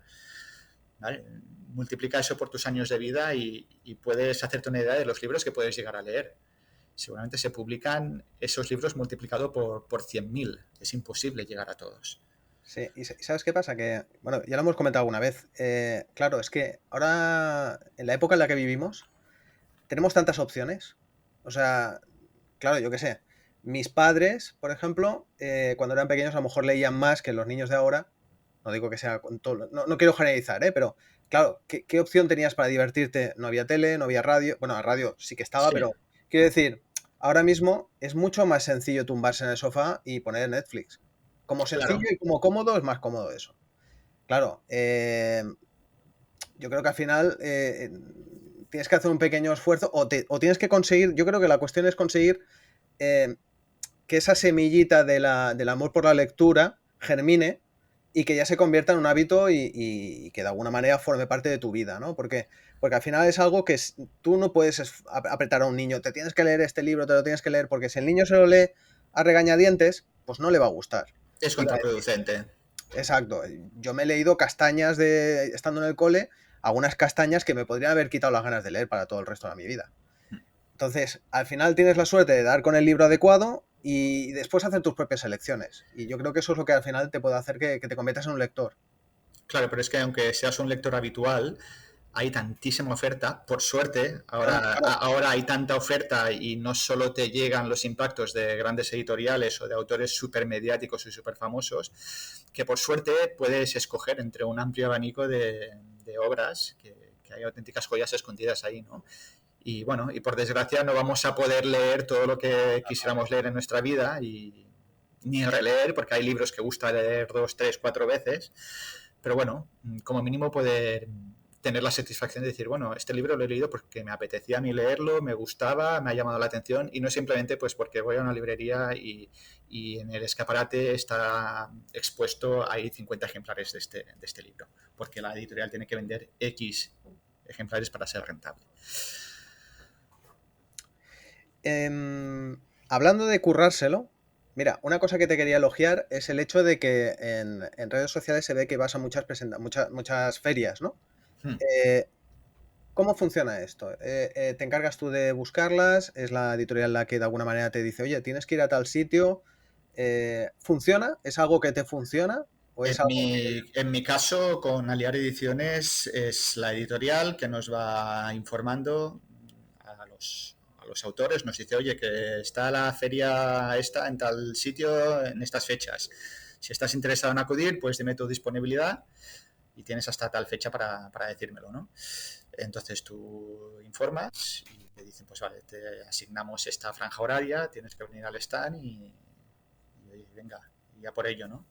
¿Vale? Multiplica eso por tus años de vida y puedes hacerte una idea de los libros que puedes llegar a leer. Seguramente se publican esos libros multiplicado por 100.000. Es imposible llegar a todos. Sí, y ¿sabes qué pasa? Que, bueno, ya lo hemos comentado alguna vez. Claro, es que ahora, en la época en la que vivimos, tenemos tantas opciones. O sea, claro, yo qué sé. Mis padres, por ejemplo, cuando eran pequeños, a lo mejor leían más que los niños de ahora. No digo que sea con todo. No quiero generalizar, ¿eh? Pero, claro, ¿qué opción tenías para divertirte? No había tele, no había radio. Bueno, la radio sí que estaba, Sí, pero quiero decir, ahora mismo es mucho más sencillo tumbarse en el sofá y poner Netflix. Como sencillo claro. y como cómodo, es más cómodo eso. Claro, yo creo que al final tienes que hacer un pequeño esfuerzo o tienes que conseguir, yo creo que la cuestión es conseguir eh, que esa semillita del amor por la lectura germine y que ya se convierta en un hábito y que de alguna manera forme parte de tu vida, ¿no? Porque al final es algo que tú no puedes apretar a un niño, te tienes que leer este libro, te lo tienes que leer, porque si el niño se lo lee a regañadientes, pues no le va a gustar. Es Y va a decir, contraproducente. exacto, yo me he leído castañas estando en el cole, algunas castañas que me podrían haber quitado las ganas de leer para todo el resto de mi vida. Entonces, al final tienes la suerte de dar con el libro adecuado y después hacer tus propias elecciones. Y yo creo que eso es lo que al final te puede hacer que te conviertas en un lector. Claro, pero es que aunque seas un lector habitual, hay tantísima oferta. Por suerte, No, no, claro. ahora hay tanta oferta y no solo te llegan los impactos de grandes editoriales o de autores súper mediáticos y súper famosos, que por suerte puedes escoger entre un amplio abanico de obras, que hay auténticas joyas escondidas ahí, ¿no? Y bueno, y por desgracia no vamos a poder leer todo lo que quisiéramos leer en nuestra vida y ni releer, porque hay libros que gusta leer 2, 3, 4 veces. Pero bueno, como mínimo poder tener la satisfacción de decir, bueno, este libro lo he leído porque me apetecía a mí leerlo, me gustaba, me ha llamado la atención y no simplemente pues porque voy a una librería y en el escaparate está expuesto, hay 50 ejemplares de este libro, porque la editorial tiene que vender X ejemplares para ser rentable. Hablando de currárselo, mira, una cosa que te quería elogiar es el hecho de que en redes sociales se ve que vas a muchas ferias, ¿no? Hmm. ¿Cómo funciona esto? ¿Te encargas tú de buscarlas? ¿Es la editorial la que de alguna manera te dice, oye, tienes que ir a tal sitio? ¿Funciona? ¿Es algo que te funciona? ¿O es algo que... En mi caso, con Aliar Ediciones, es la editorial que nos va informando a los autores, nos dice, oye, que está la feria esta en tal sitio en estas fechas. Si estás interesado en acudir, pues dime tu disponibilidad y tienes hasta tal fecha para decírmelo, ¿no? Entonces tú informas y te dicen, pues vale, te asignamos esta franja horaria, tienes que venir al stand y venga, ya por ello, ¿no?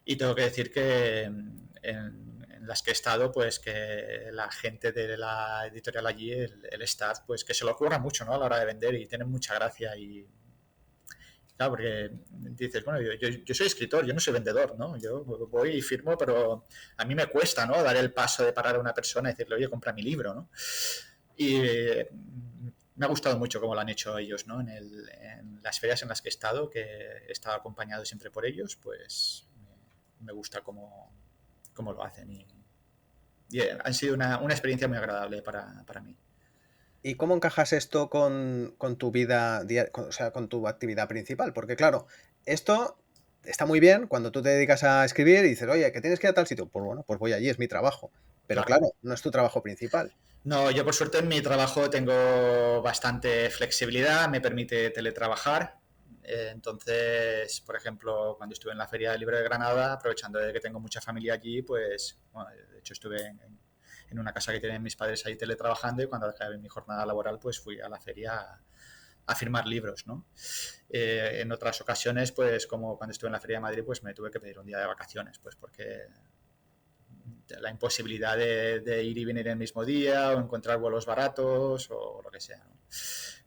Y tengo que decir que en las que he estado, pues que la gente de la editorial allí, el staff, pues que se lo ocurra mucho, ¿no? A la hora de vender y tienen mucha gracia Claro, porque dices, bueno, yo soy escritor, yo no soy vendedor, ¿no? Yo voy y firmo, pero a mí me cuesta, ¿no? Dar el paso de parar a una persona y decirle, oye, compra mi libro, ¿no? Y me ha gustado mucho cómo lo han hecho ellos, ¿no? En las ferias en las que he estado, que he estado acompañado siempre por ellos, pues me gusta cómo lo hacen. Y han sido una experiencia muy agradable para mí. ¿Y cómo encajas esto con tu vida diaria, o sea, con tu actividad principal? Porque claro, esto está muy bien cuando tú te dedicas a escribir y dices, oye, que tienes que ir a tal sitio. Pues bueno, pues voy allí, es mi trabajo. Pero Claro. claro, no es tu trabajo principal. No, yo por suerte en mi trabajo tengo bastante flexibilidad, me permite teletrabajar. Entonces, por ejemplo, cuando estuve en la Feria del Libro de Granada, aprovechando de que tengo mucha familia allí, pues, bueno, de hecho estuve en una casa que tienen mis padres ahí teletrabajando y cuando acabé mi jornada laboral, pues fui a la feria a firmar libros, ¿no? En otras ocasiones, pues como cuando estuve en la Feria de Madrid, pues me tuve que pedir un día de vacaciones, pues porque la imposibilidad de ir y venir el mismo día o encontrar vuelos baratos o lo que sea, ¿no?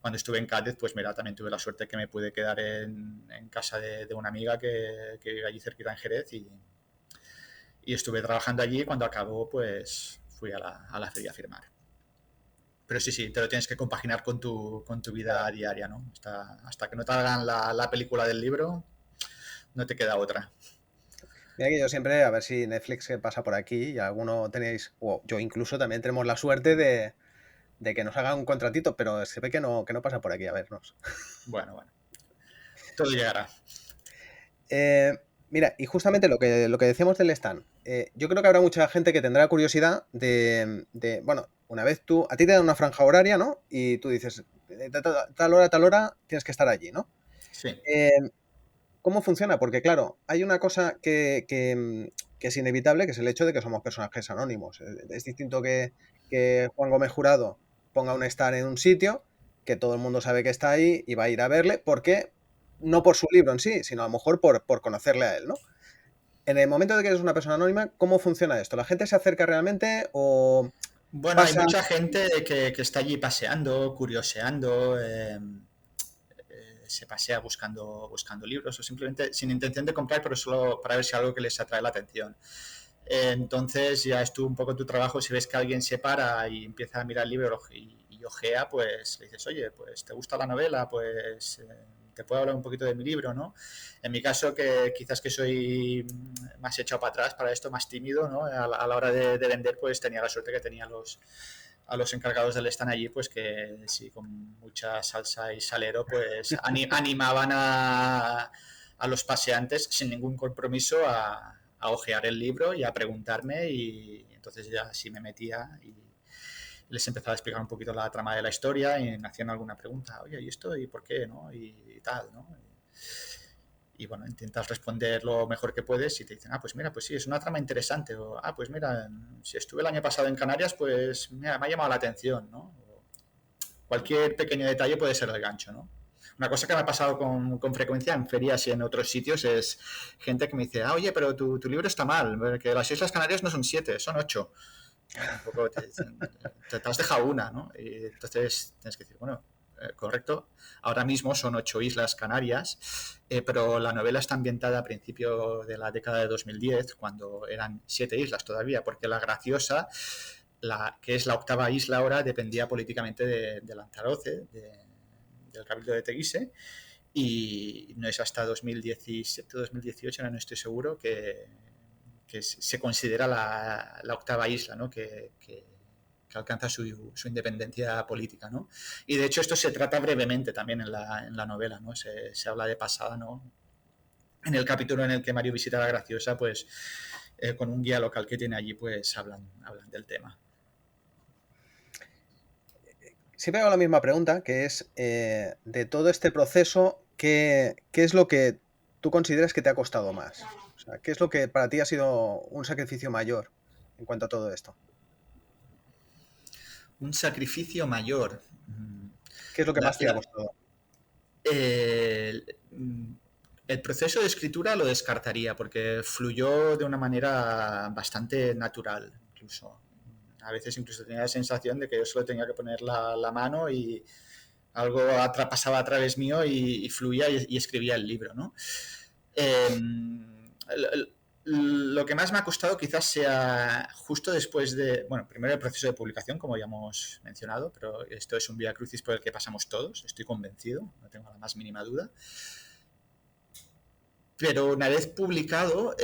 Cuando estuve en Cádiz, pues mira, también tuve la suerte que me pude quedar en casa de una amiga que vive allí cerquita en Jerez y estuve trabajando allí. Cuando acabó, pues fui a la feria a firmar. Pero sí, te lo tienes que compaginar con tu vida diaria, ¿no? Hasta que no te hagan la película del libro, no te queda otra. Mira que yo siempre, a ver si Netflix pasa por aquí y alguno tenéis, o yo incluso también tenemos la suerte de que nos haga un contratito, pero se ve que no pasa por aquí a vernos. Bueno, todo llegará. Mira, y justamente lo que decíamos del stand, yo creo que habrá mucha gente que tendrá curiosidad bueno, una vez a ti te dan una franja horaria, ¿no? Y tú dices, de tal hora a tal hora tienes que estar allí, ¿no? Sí. ¿Cómo funciona? Porque claro, hay una cosa que es inevitable, que es el hecho de que somos personajes anónimos. Es distinto que Juan Gómez Jurado ponga un stand en un sitio, que todo el mundo sabe que está ahí y va a ir a verle, porque no por su libro en sí, sino a lo mejor por conocerle a él, ¿no? En el momento de que eres una persona anónima, ¿cómo funciona esto? ¿La gente se acerca realmente o Bueno, hay pasa? mucha gente que está allí paseando, curioseando, se pasea buscando libros o simplemente sin intención de comprar, pero solo para ver si algo que les atrae la atención. Entonces ya es un poco tu trabajo, si ves que alguien se para y empieza a mirar el libro y ojea, pues le dices, oye, pues ¿te gusta la novela? Pues te puedo hablar un poquito de mi libro, ¿no? En mi caso, que quizás que soy más echado para atrás para esto, más tímido, ¿no? A la hora de vender, pues tenía la suerte que tenía a los encargados del stand allí, pues que sí, con mucha salsa y salero, pues animaban a los paseantes sin ningún compromiso a ojear el libro y a preguntarme, y entonces ya sí me metía y les empezaba a explicar un poquito la trama de la historia y me hacían alguna pregunta, oye, ¿y esto? ¿Y por qué? ¿No? Y tal, ¿no? Y bueno, intentas responder lo mejor que puedes y te dicen, pues mira, pues sí, es una trama interesante, o pues mira, si estuve el año pasado en Canarias, pues mira, me ha llamado la atención, ¿no? O cualquier pequeño detalle puede ser el gancho, ¿no? Una cosa que me ha pasado con frecuencia en ferias y en otros sitios es gente que me dice, oye, pero tu libro está mal, porque las Islas Canarias no son 7, son 8. Un poco te has dejado una, ¿no? Y entonces tienes que decir, bueno, correcto, ahora mismo son 8 islas Canarias, pero la novela está ambientada a principio de la década de 2010, cuando eran 7 islas todavía, porque la Graciosa, que es la octava isla ahora, dependía políticamente de Lanzarote, del Cabildo de Teguise, y no es hasta 2017 2018, no estoy seguro, que se considera la octava isla, ¿no? que alcanza su independencia política, ¿no? Y de hecho esto se trata brevemente también en la novela, ¿no? Se habla de pasada, ¿no? En el capítulo en el que Mario visita la Graciosa, pues con un guía local que tiene allí, pues hablan del tema. Siempre hago la misma pregunta, que es, de todo este proceso, ¿qué es lo que tú consideras que te ha costado más? O sea, ¿qué es lo que para ti ha sido un sacrificio mayor en cuanto a todo esto? Un sacrificio mayor. ¿Qué es lo que más te ha costado? El proceso de escritura lo descartaría porque fluyó de una manera bastante natural, incluso. A veces incluso tenía la sensación de que yo solo tenía que poner la mano y algo pasaba a través mío y fluía y escribía el libro, ¿no? Lo que más me ha costado quizás sea justo después de, bueno, primero el proceso de publicación, como ya hemos mencionado, pero esto es un vía crucis por el que pasamos todos, estoy convencido, no tengo la más mínima duda. Pero una vez publicado,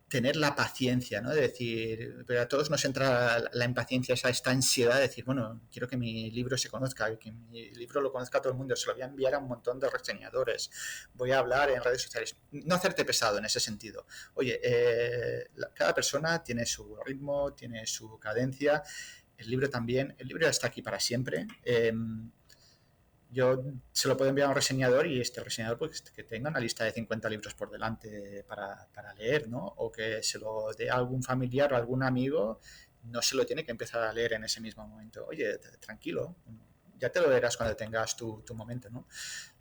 tener la paciencia, ¿no? De decir, pero a todos nos entra la impaciencia, esta ansiedad de decir, bueno, quiero que mi libro se conozca, que mi libro lo conozca todo el mundo, se lo voy a enviar a un montón de reseñadores, voy a hablar en redes sociales, no hacerte pesado en ese sentido. Oye, cada persona tiene su ritmo, tiene su cadencia, el libro también, el libro está aquí para siempre. Yo se lo puedo enviar a un reseñador y este reseñador pues que tenga una lista de 50 libros por delante para leer, ¿no? O que se lo dé a algún familiar o a algún amigo, no se lo tiene que empezar a leer en ese mismo momento. Oye, tranquilo, ya te lo leerás cuando tengas tu momento, ¿no?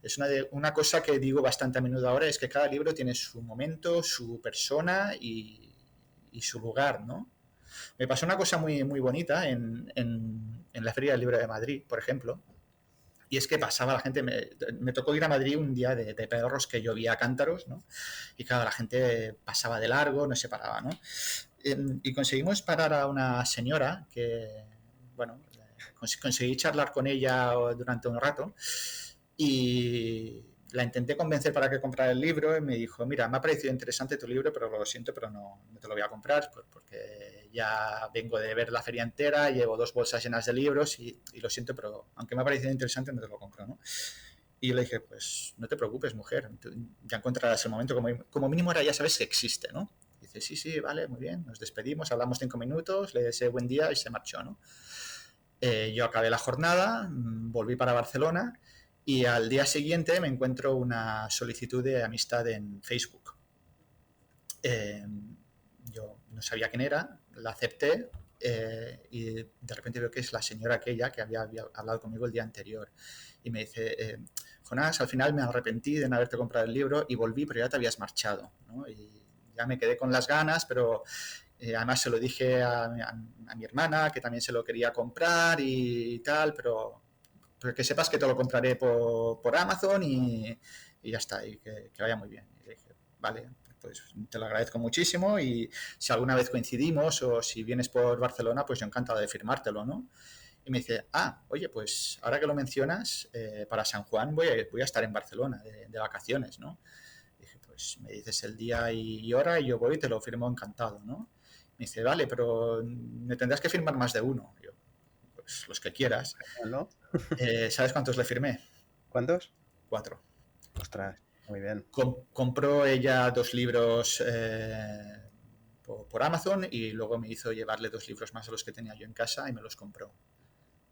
Es una cosa que digo bastante a menudo ahora, es que cada libro tiene su momento, su persona y su lugar, ¿no? Me pasó una cosa muy, muy bonita en la Feria del Libro de Madrid, por ejemplo. Y es que pasaba la gente, me tocó ir a Madrid un día de perros que llovía a cántaros, ¿no? Y claro, la gente pasaba de largo, no se paraba, ¿no? Y conseguimos parar a una señora que, bueno, conseguí charlar con ella durante un rato y la intenté convencer para que comprara el libro y me dijo, mira, me ha parecido interesante tu libro, pero lo siento, pero no te lo voy a comprar porque ya vengo de ver la feria entera, llevo 2 bolsas llenas de libros y lo siento, pero aunque me ha parecido interesante, no te lo compro, ¿no? Y yo le dije, pues no te preocupes, mujer, ya encontrarás el momento, como mínimo ahora ya sabes que existe, ¿no? Y dice, sí, vale, muy bien, nos despedimos, hablamos 5 minutos, le deseé buen día y se marchó, ¿no? Yo acabé la jornada, volví para Barcelona y al día siguiente me encuentro una solicitud de amistad en Facebook. Yo no sabía quién era, la acepté y de repente veo que es la señora aquella que había hablado conmigo el día anterior. Y me dice, Jonás, al final me arrepentí de no haberte comprado el libro y volví, pero ya te habías marchado, ¿no? Y ya me quedé con las ganas, pero además se lo dije a mi hermana, que también se lo quería comprar y tal, pero que sepas que te lo compraré por Amazon y ya está, y que vaya muy bien. Y dije, vale, pues te lo agradezco muchísimo y si alguna vez coincidimos o si vienes por Barcelona, pues yo encantado de firmártelo, ¿no? Y me dice, oye, pues ahora que lo mencionas, para San Juan voy a estar en Barcelona de vacaciones, ¿no? Y dije, pues me dices el día y hora y yo voy y te lo firmo encantado, ¿no? Me dice, vale, pero me tendrás que firmar más de uno. Yo, pues los que quieras. ¿No? ¿Sabes cuántos le firmé? ¿Cuántos? 4. Ostras, muy bien. Compró ella 2 libros por Amazon y luego me hizo llevarle 2 libros más a los que tenía yo en casa y me los compró.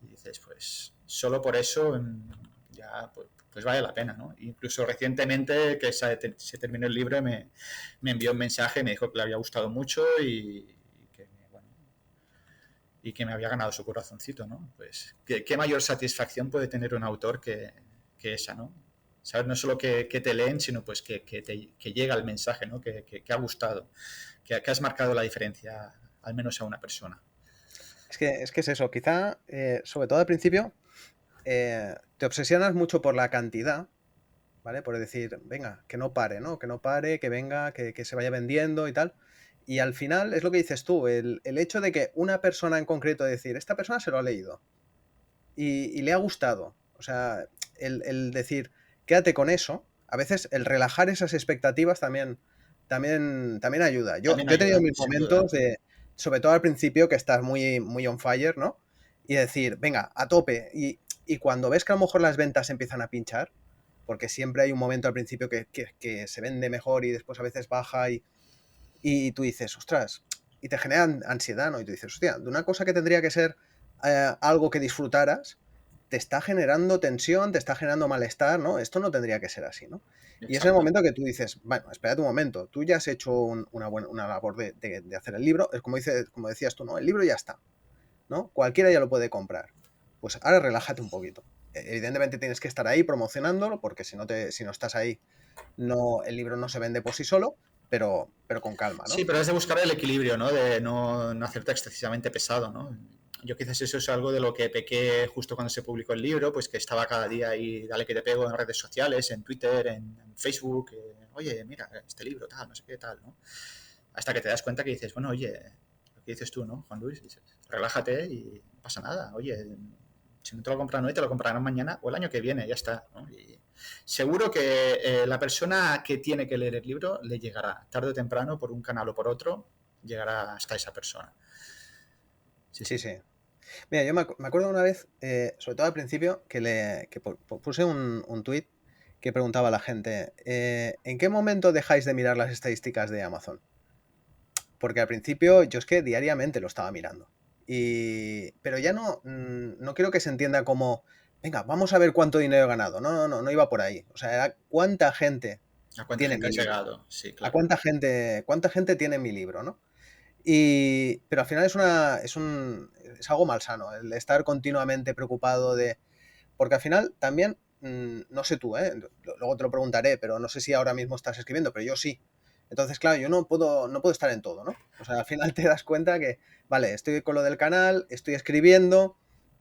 Y dices, pues solo por eso ya pues vale la pena, ¿no? Incluso recientemente que se terminó el libro me envió un mensaje, me dijo que le había gustado mucho y que me había ganado su corazoncito, ¿no? Pues qué mayor satisfacción puede tener un autor que esa, ¿no? ¿Sabes? No solo que te leen, sino pues que llega el mensaje, ¿no? Que ha gustado, que has marcado la diferencia, al menos a una persona. Es que es eso, quizá, sobre todo al principio, te obsesionas mucho por la cantidad, ¿vale? Por decir, venga, que no pare, ¿no? Que no pare, que venga, que se vaya vendiendo y tal. Y al final es lo que dices tú, el hecho de que una persona en concreto decir, esta persona se lo ha leído y le ha gustado. O sea, el decir, quédate con eso, a veces el relajar esas expectativas también ayuda. Yo he tenido mis momentos de, sobre todo al principio, que estás muy, muy on fire, ¿no? Y decir, venga, a tope. Y cuando ves que a lo mejor las ventas empiezan a pinchar, porque siempre hay un momento al principio que se vende mejor y después a veces baja y tú dices, ostras, y te genera ansiedad, ¿no? Y tú dices, hostia, de una cosa que tendría que ser algo que disfrutaras, te está generando tensión, te está generando malestar, ¿no? Esto no tendría que ser así, ¿no? Exacto. Y es el momento que tú dices, bueno, espérate un momento, tú ya has hecho una labor de hacer el libro, es como decías tú, ¿no? El libro ya está, ¿no? Cualquiera ya lo puede comprar. Pues ahora relájate un poquito. Evidentemente tienes que estar ahí promocionándolo, porque si no estás ahí, el libro no se vende por sí solo, pero con calma, ¿no? Sí, pero es de buscar el equilibrio, ¿no? De no hacerte excesivamente pesado, ¿no? yo quizás eso es algo de lo que pequé justo cuando se publicó el libro, pues que estaba cada día ahí, dale que te pego en redes sociales, en Twitter, en Facebook, oye, mira, este libro, tal, no sé qué, tal, ¿no? Hasta que te das cuenta que dices, bueno, oye, lo que dices tú, ¿no, Juan Luis? Dices, relájate y no pasa nada, oye, si no te lo compran hoy, te lo comprarán mañana o el año que viene, ya está, ¿no? Y seguro que la persona que tiene que leer el libro le llegará, tarde o temprano, por un canal o por otro, llegará hasta esa persona. Sí, Sí, sí. sí. Mira, yo me acuerdo una vez, sobre todo al principio, que puse un tuit que preguntaba a la gente, ¿en qué momento dejáis de mirar las estadísticas de Amazon? Porque al principio yo es que diariamente lo estaba mirando. Pero ya no quiero que se entienda como, venga, vamos a ver cuánto dinero he ganado. No iba por ahí. O sea, era cuánta gente ¿A cuánta tiene gente mi has libro. llegado? Sí, A claro. cuánta gente tiene mi libro, ¿no? Pero al final es algo malsano, el estar continuamente preocupado de... Porque al final también, no sé tú, luego te lo preguntaré, pero no sé si ahora mismo estás escribiendo, pero yo sí. Entonces, claro, yo no puedo estar en todo, ¿no? O sea, al final te das cuenta que, vale, estoy con lo del canal, estoy escribiendo,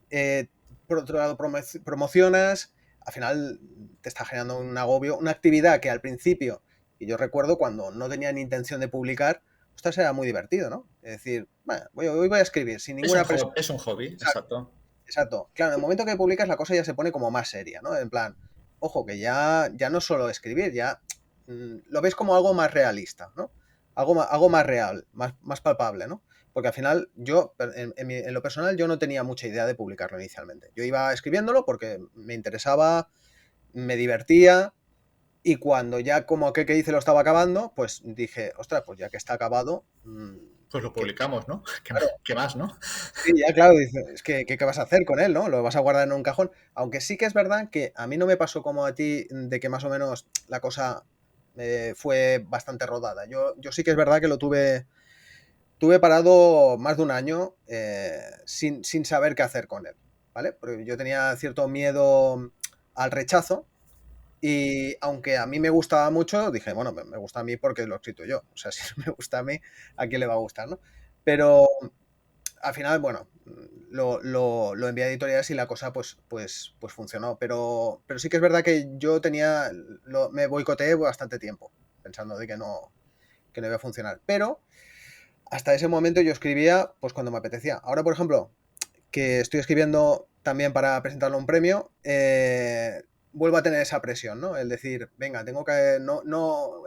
eh, por otro lado promocionas, al final te está generando un agobio, una actividad que al principio, y yo recuerdo cuando no tenía ni intención de publicar, ostras, era muy divertido, ¿no? Es decir, bueno, hoy voy a escribir sin ninguna presión. Es un hobby, exacto. Exacto. Claro, en el momento que publicas la cosa ya se pone como más seria, ¿no? En plan, ojo, que ya no es solo escribir, ya lo ves como algo más realista, ¿no? Algo más real, más palpable, ¿no? Porque al final yo, en lo personal, yo no tenía mucha idea de publicarlo inicialmente. Yo iba escribiéndolo porque me interesaba, me divertía, y cuando ya como aquel que dice lo estaba acabando, pues dije, ostras, pues ya que está acabado, Pues lo que publicamos, ¿no? claro, ¿Qué más, no? sí, ya claro, dices, es que ¿qué vas a hacer con él, no? Lo vas a guardar en un cajón. Aunque sí que es verdad que a mí no me pasó como a ti, de que más o menos la cosa fue bastante rodada. Yo sí que es verdad que tuve parado más de un año sin saber qué hacer con él, ¿vale? Porque yo tenía cierto miedo al rechazo y aunque a mí me gustaba mucho, dije, bueno, me gusta a mí porque lo he escrito yo. O sea, si no me gusta a mí, ¿a quién le va a gustar, no? Pero al final, bueno, lo envié a editoriales y la cosa pues funcionó. Pero sí que es verdad que yo me boicoteé bastante tiempo, pensando de que no iba a funcionar. Pero hasta ese momento yo escribía pues cuando me apetecía. Ahora, por ejemplo, que estoy escribiendo también para presentarlo a un premio, vuelvo a tener esa presión, ¿no? El decir, venga, tengo que...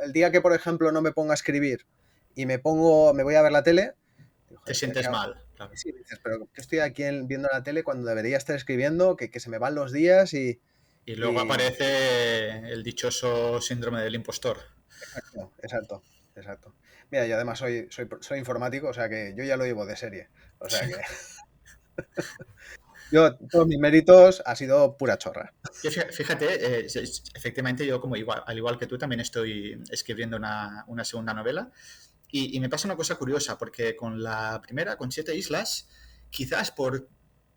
el día que, por ejemplo, no me ponga a escribir y me voy a ver la tele, digo, Te joder, ¿qué sientes hago? mal, claro. Sí, dices, pero que estoy aquí viendo la tele cuando debería estar escribiendo, que se me van los días Y luego y... aparece el dichoso síndrome del impostor. Exacto. Mira, yo además soy informático, o sea que yo ya lo llevo de serie. O sea que todos mis méritos ha sido pura chorra. Yo fíjate, efectivamente yo como al igual que tú también estoy escribiendo una segunda novela y me pasa una cosa curiosa porque con la primera, con Siete Islas, quizás por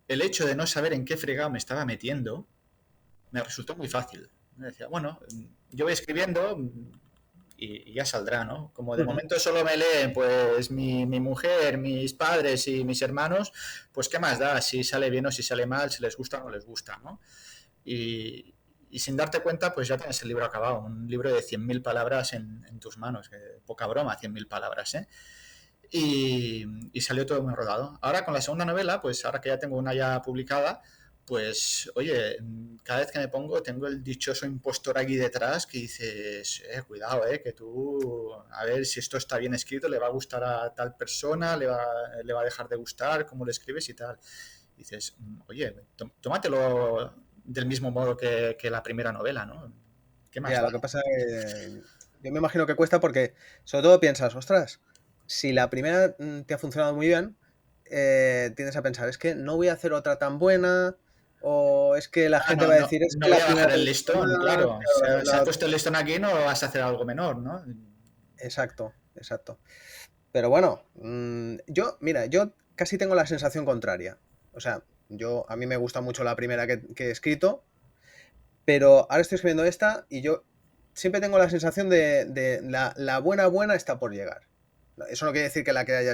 el hecho de no saber en qué fregado me estaba metiendo, me resultó muy fácil. Me decía, bueno, yo voy escribiendo y ya saldrá, ¿no? Como de Ujú. momento solo me leen pues mi mujer, mis padres y mis hermanos, pues qué más da si sale bien o si sale mal, si les gusta o no les gusta, ¿no? Y, y sin darte cuenta, pues ya tienes el libro acabado, un libro de 100.000 palabras en tus manos, poca broma, 100.000 palabras, ¿eh? Y salió todo muy rodado. Ahora con la segunda novela, pues ahora que ya tengo una ya publicada, pues oye, cada vez que me pongo tengo el dichoso impostor aquí detrás que dices, cuidado, que tú, a ver si esto está bien escrito, le va a gustar a tal persona, le va a dejar de gustar, cómo lo escribes y tal. Y dices, oye, tómatelo del mismo modo que la primera novela, ¿no? ¿Qué más Ya, da? lo que pasa es que yo me imagino que cuesta porque sobre todo piensas, ostras, si la primera te ha funcionado muy bien, tienes a pensar, es que no voy a hacer otra tan buena, o es que la Ah, gente va a decir, es no que voy la a primera bajar te el gustó listón, más, claro. claro, Se ha puesto el listón aquí, no vas a hacer algo menor, ¿no? exacto. Pero bueno, mira, yo casi tengo la sensación contraria. O sea, a mí me gusta mucho la primera que he escrito, pero ahora estoy escribiendo esta y yo siempre tengo la sensación de la buena está por llegar. Eso no quiere decir que la que he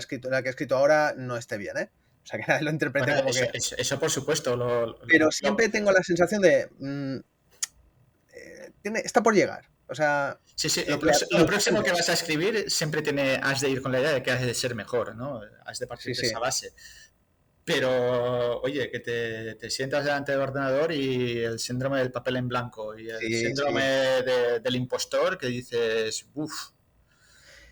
escrito ahora no esté bien, ¿eh? O sea, que nadie lo interprete Bueno, como que... eso por supuesto. Pero siempre tengo la sensación de... está por llegar. O sea, Sí, sí, lo lo próximo intento. que vas a escribir siempre has de ir con la idea de que has de ser mejor, ¿no? Has de partir Sí, de sí. esa base. Pero, oye, que te sientas delante del ordenador y el síndrome del papel en blanco y el Sí, síndrome sí. del impostor que dices, uff,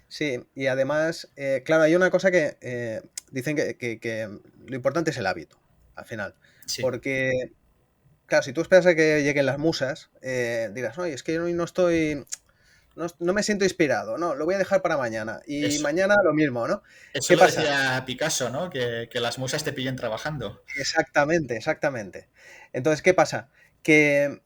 Sí, y además, claro, hay una cosa que dicen que lo importante es el hábito, al final. sí, Porque, claro, si tú esperas a que lleguen las musas, dirás, oye, es que hoy no estoy, no me siento inspirado, no, lo voy a dejar para mañana. Y eso. mañana lo mismo, ¿no? Eso ¿Qué lo pasa? decía Picasso, ¿no? Que las musas te pillen trabajando. Exactamente, exactamente. Entonces, ¿qué pasa? Que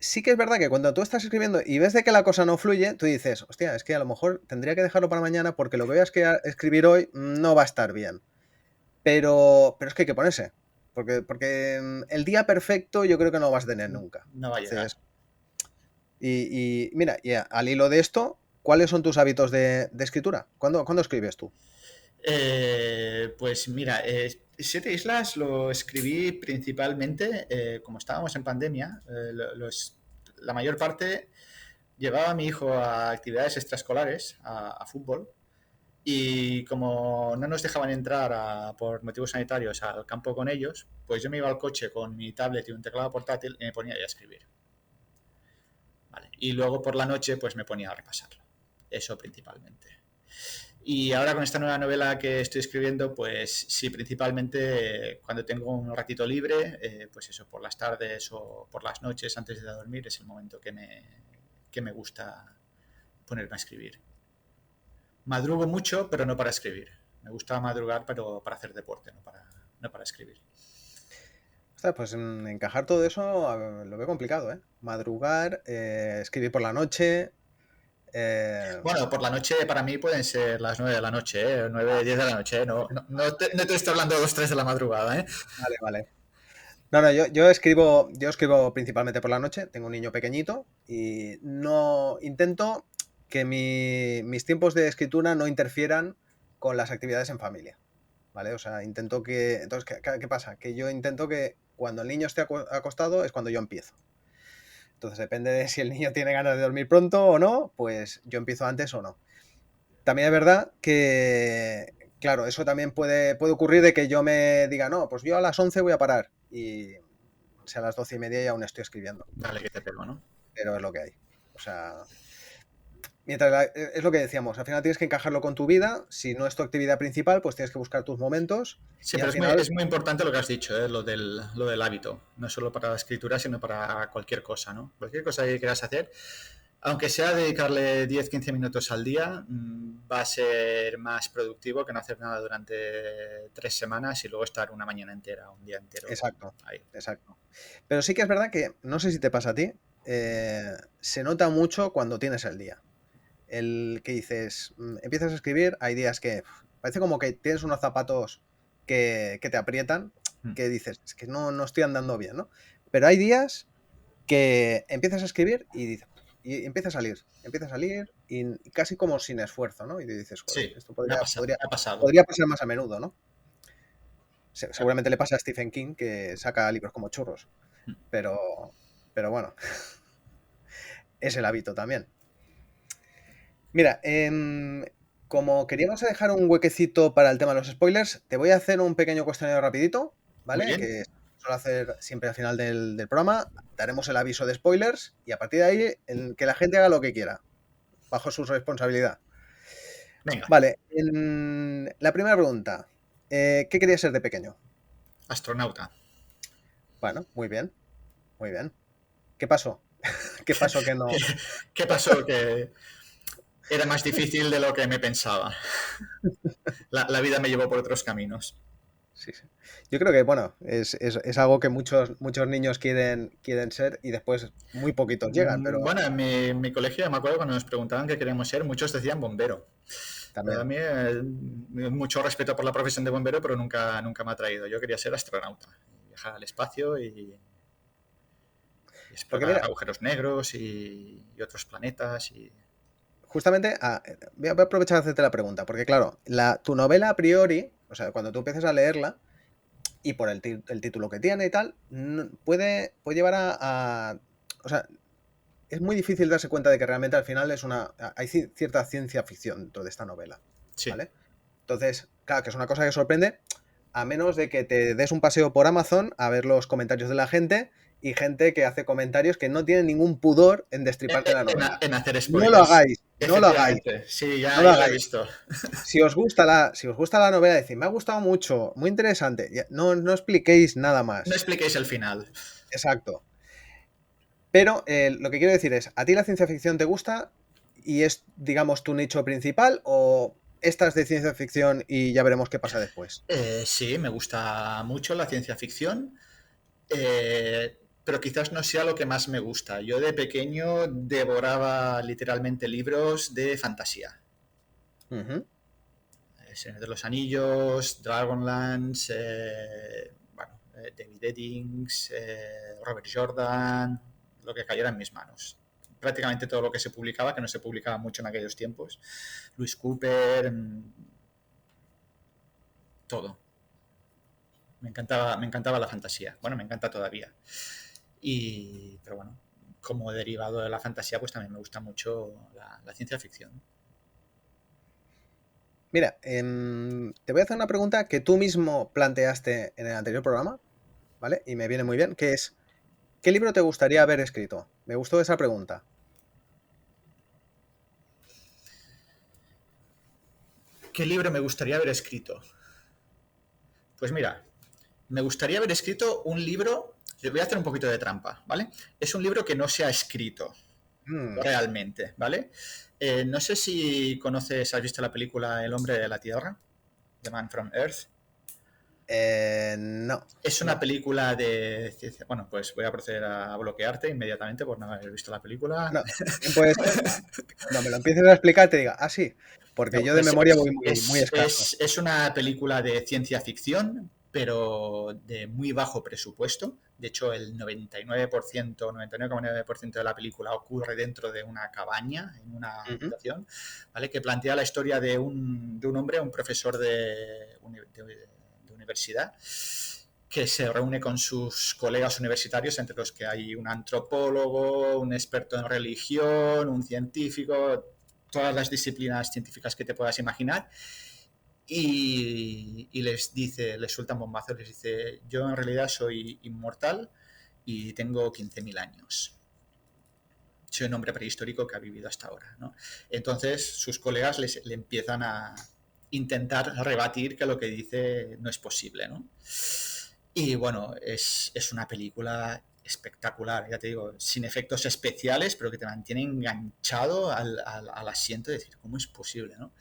sí que es verdad que cuando tú estás escribiendo y ves de que la cosa no fluye, tú dices, hostia, es que a lo mejor tendría que dejarlo para mañana porque lo que voy a escribir hoy no va a estar bien. Pero es que hay que ponerse. Porque el día perfecto yo creo que no vas a tener nunca. No va a llegar. Entonces, y mira, y al hilo de esto, ¿cuáles son tus hábitos de escritura? ¿Cuándo escribes tú? Pues mira, Siete Islas lo escribí principalmente, como estábamos en pandemia, la mayor parte llevaba a mi hijo a actividades extraescolares, a fútbol, y como no nos dejaban entrar por motivos sanitarios al campo con ellos, pues yo me iba al coche con mi tablet y un teclado portátil y me ponía ahí a escribir. Vale. Y luego por la noche pues me ponía a repasarlo. Eso principalmente. Y ahora con esta nueva novela que estoy escribiendo, pues sí, principalmente cuando tengo un ratito libre, pues eso, por las tardes o por las noches antes de dormir es el momento que me gusta ponerme a escribir. Madrugo mucho, pero no para escribir. Me gusta madrugar, pero para hacer deporte, no para escribir. Ostras, pues encajar todo eso lo veo complicado, ¿eh? Madrugar, escribir por la noche. Bueno, por la noche para mí pueden ser las 9 de la noche, ¿eh? 9, 10 de la noche, ¿eh? No te estoy hablando de los 3 de la madrugada, ¿eh? Vale, vale. No, no, yo escribo principalmente por la noche, tengo un niño pequeñito y no intento que mis tiempos de escritura no interfieran con las actividades en familia, ¿vale? O sea, intento que... Entonces, ¿qué pasa? Que yo intento que cuando el niño esté acostado es cuando yo empiezo. Entonces, depende de si el niño tiene ganas de dormir pronto o no, pues yo empiezo antes o no. También es verdad que, claro, eso también puede ocurrir de que yo me diga, no, pues yo a las 11 voy a parar y sea a las 12:30 y aún estoy escribiendo, Dale que te pego, ¿no? pero es lo que hay. O sea, es lo que decíamos, al final tienes que encajarlo con tu vida, si no es tu actividad principal, pues tienes que buscar tus momentos Sí, y pero al final, es muy importante lo que has dicho, ¿eh? Lo del hábito. No solo para la escritura, sino para cualquier cosa, ¿no? Cualquier cosa que quieras hacer, aunque sea dedicarle 10-15 minutos al día, va a ser más productivo que no hacer nada durante 3 semanas y luego estar una mañana entera, un día entero exacto, ahí. exacto. Pero sí que es verdad que, no sé si te pasa a ti, se nota mucho cuando tienes el día. El que dices, empiezas a escribir, hay días que parece como que tienes unos zapatos que te aprietan, Mm. que dices, es que no estoy andando bien, ¿no? Pero hay días que empiezas a escribir y empieza a salir y casi como sin esfuerzo, ¿no? Y te dices, joder, Sí, esto me ha podría, pasado, podría, me ha pasado. podría pasar más a menudo, ¿no? Seguramente le pasa a Stephen King que saca libros como churros, pero, pero bueno, es el hábito también. Mira, como queríamos dejar un huequecito para el tema de los spoilers, te voy a hacer un pequeño cuestionario rapidito, Muy ¿vale? bien. Que suelo hacer siempre al final del programa. Daremos el aviso de spoilers y a partir de ahí que la gente haga lo que quiera, bajo su responsabilidad. Venga, Vale, la primera pregunta. ¿Qué querías ser de pequeño? astronauta. Bueno, muy bien, muy bien. ¿Qué pasó? ¿Qué pasó que no? ¿Qué pasó? Que era más difícil de lo que me pensaba. La vida me llevó por otros caminos. Sí, sí. Yo creo que, bueno, es algo que muchos niños quieren ser y después muy poquitos llegan, pero Bueno, en mi colegio me acuerdo cuando nos preguntaban qué queríamos ser, muchos decían bombero. Pero a también. mí mucho respeto por la profesión de bombero, pero nunca me ha traído. Yo quería ser astronauta, viajar al espacio y Porque explorar mira, agujeros negros y otros planetas. justamente voy a aprovechar de hacerte la pregunta, porque claro, tu novela a priori, o sea, cuando tú empiezas a leerla, y por el título que tiene y tal, puede llevar o sea, es muy difícil darse cuenta de que realmente al final hay cierta ciencia ficción dentro de esta novela, Sí. ¿vale? Entonces, claro, que es una cosa que sorprende, a menos de que te des un paseo por Amazon a ver los comentarios de la gente y gente que hace comentarios que no tienen ningún pudor en destriparte la novela. En hacer No lo spoilers. hagáis, no lo hagáis, Efectivamente. Sí, no ya lo lo he hagáis. visto. Si os gusta la novela, decid, me ha gustado mucho, muy interesante. No expliquéis nada más. No expliquéis el final. Exacto. Pero lo que quiero decir es, ¿a ti la ciencia ficción te gusta y es, digamos, tu nicho principal o estás de ciencia ficción y ya veremos qué pasa después? Sí, me gusta mucho la ciencia ficción, pero quizás no sea lo que más me gusta. Yo de pequeño devoraba literalmente libros de fantasía. Ujú. Señor de los Anillos, Dragonlance, David Eddings, Robert Jordan, lo que cayera en mis manos. Prácticamente todo lo que se publicaba, que no se publicaba mucho en aquellos tiempos. Lewis Cooper, todo. Me encantaba la fantasía. Bueno, me encanta todavía. Pero bueno, como derivado de la fantasía, pues también me gusta mucho la ciencia ficción. Mira, te voy a hacer una pregunta que tú mismo planteaste en el anterior programa, ¿vale? Y me viene muy bien, que es, ¿qué libro te gustaría haber escrito? Me gustó esa pregunta. ¿Qué libro me gustaría haber escrito? Pues mira, me gustaría haber escrito un libro. Voy a hacer un poquito de trampa, ¿vale? Es un libro que no se ha escrito realmente, ¿vale? No sé si has visto la película El hombre de la Tierra, The Man from Earth. No. Es una película de ciencia. Bueno, pues voy a proceder a bloquearte inmediatamente por no haber visto la película. No, también puede ser. Cuando me lo empieces a explicar te diga, sí, porque No, yo de pues memoria voy muy escaso. es una película de ciencia ficción, pero de muy bajo presupuesto. De hecho, el 99,9% de la película ocurre dentro de una cabaña, en una habitación, ¿vale? Que plantea la historia de un hombre, un profesor de universidad, que se reúne con sus colegas universitarios, entre los que hay un antropólogo, un experto en religión, un científico, todas las disciplinas científicas que te puedas imaginar, y les suelta un bombazo, les dice, yo en realidad soy inmortal y tengo 15.000 años. Soy un hombre prehistórico que ha vivido hasta ahora, ¿no? Entonces sus colegas le empiezan a intentar rebatir que lo que dice no es posible, ¿no? Y bueno, es una película espectacular, ya te digo, sin efectos especiales, pero que te mantiene enganchado al asiento de decir, ¿cómo es posible, no?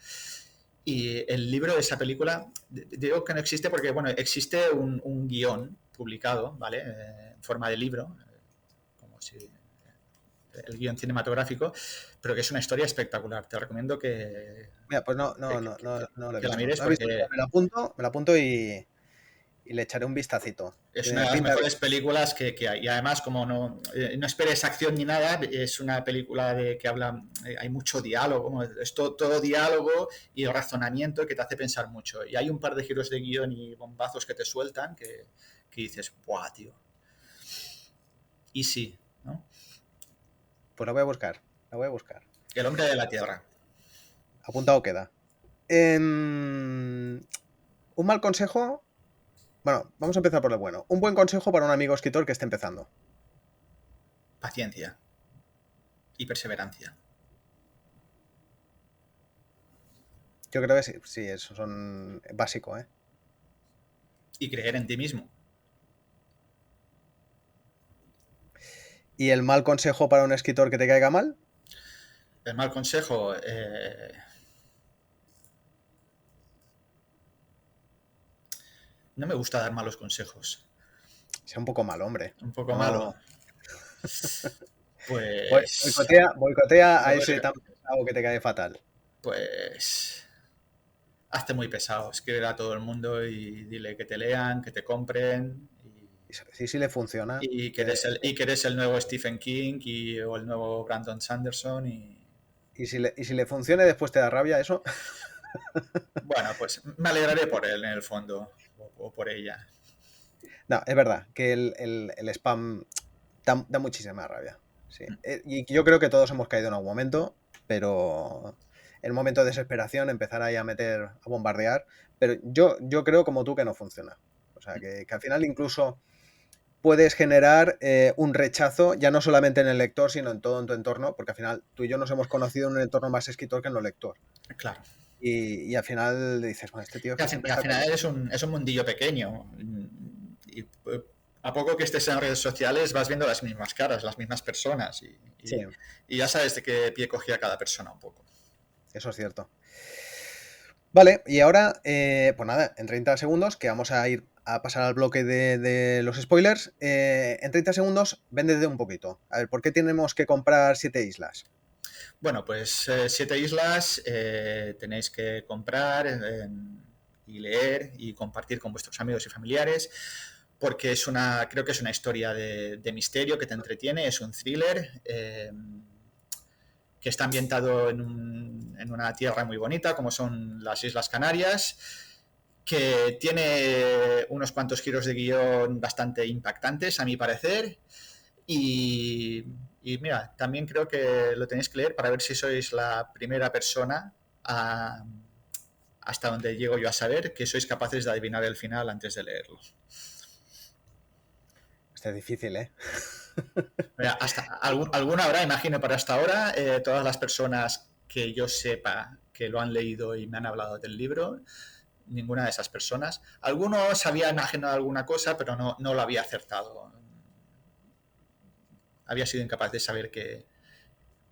Y el libro de esa película, digo que no existe porque, bueno, existe un guión publicado, ¿vale? En forma de libro, como si el guión cinematográfico, pero que es una historia espectacular. Te recomiendo que... Mira, pues no lo he que la visto. mires No he visto, porque... me la apunto y le echaré un vistacito. Es una de las mejores películas que hay. Y además, como no esperes acción ni nada, es una película que habla, hay mucho diálogo, es todo diálogo y razonamiento que te hace pensar mucho. Y hay un par de giros de guión y bombazos que te sueltan que dices, ¡buah, tío! Y sí, ¿no? Pues la voy a buscar, El hombre de la Tierra. Apuntado queda. Un mal consejo... Bueno, vamos a empezar por lo bueno. Un buen consejo para un amigo escritor que esté empezando. Paciencia y perseverancia. Yo creo que sí, eso son básico, ¿eh? Y creer en ti mismo. ¿Y el mal consejo para un escritor que te caiga mal? El mal consejo... No me gusta dar malos consejos. Sea un poco malo, hombre. Un poco malo. Pues... Boicotea a ese tan pesado que te cae fatal. Pues... Hazte muy pesado. Escribe a todo el mundo y dile que te lean, que te compren. Sí le funciona. Y que eres el nuevo Stephen King o el nuevo Brandon Sanderson. Y si le funciona y después te da rabia eso... Bueno, pues me alegraré por él en el fondo. O por ella. No, es verdad que el spam da muchísima rabia. Sí. Y yo creo que todos hemos caído en algún momento, pero en un momento de desesperación empezar ahí a meter, a bombardear. Pero yo creo como tú que no funciona. O sea, que al final incluso puedes generar un rechazo, ya no solamente en el lector, sino en todo en tu entorno, porque al final tú y yo nos hemos conocido en un entorno más escritor que en lo lector. Claro. Y al final dices, bueno, este tío es Y que al, fin- siempre y al está final con... es un mundillo pequeño. Y a poco que estés en redes sociales vas viendo las mismas caras, las mismas personas. Sí, Y ya sabes de qué pie cogía cada persona un poco. eso es cierto. Vale, y ahora, pues nada, en 30 segundos, que vamos a ir a pasar al bloque de los spoilers. En 30 segundos, véndete un poquito. A ver, ¿por qué tenemos que comprar 7 islas? Bueno, pues 7 islas tenéis que comprar y leer y compartir con vuestros amigos y familiares, porque creo que es una historia de misterio que te entretiene, es un thriller que está ambientado en una tierra muy bonita, como son las Islas Canarias, que tiene unos cuantos giros de guión bastante impactantes, a mi parecer, y mira, también creo que lo tenéis que leer para ver si sois la primera persona hasta donde llego yo a saber que sois capaces de adivinar el final antes de leerlo. Este es difícil, ¿eh? Mira, alguna habrá, imagino, para hasta ahora, todas las personas que yo sepa que lo han leído y me han hablado del libro, ninguna de esas personas. Algunos había imaginado alguna cosa, pero no lo había acertado. Había sido incapaz de saber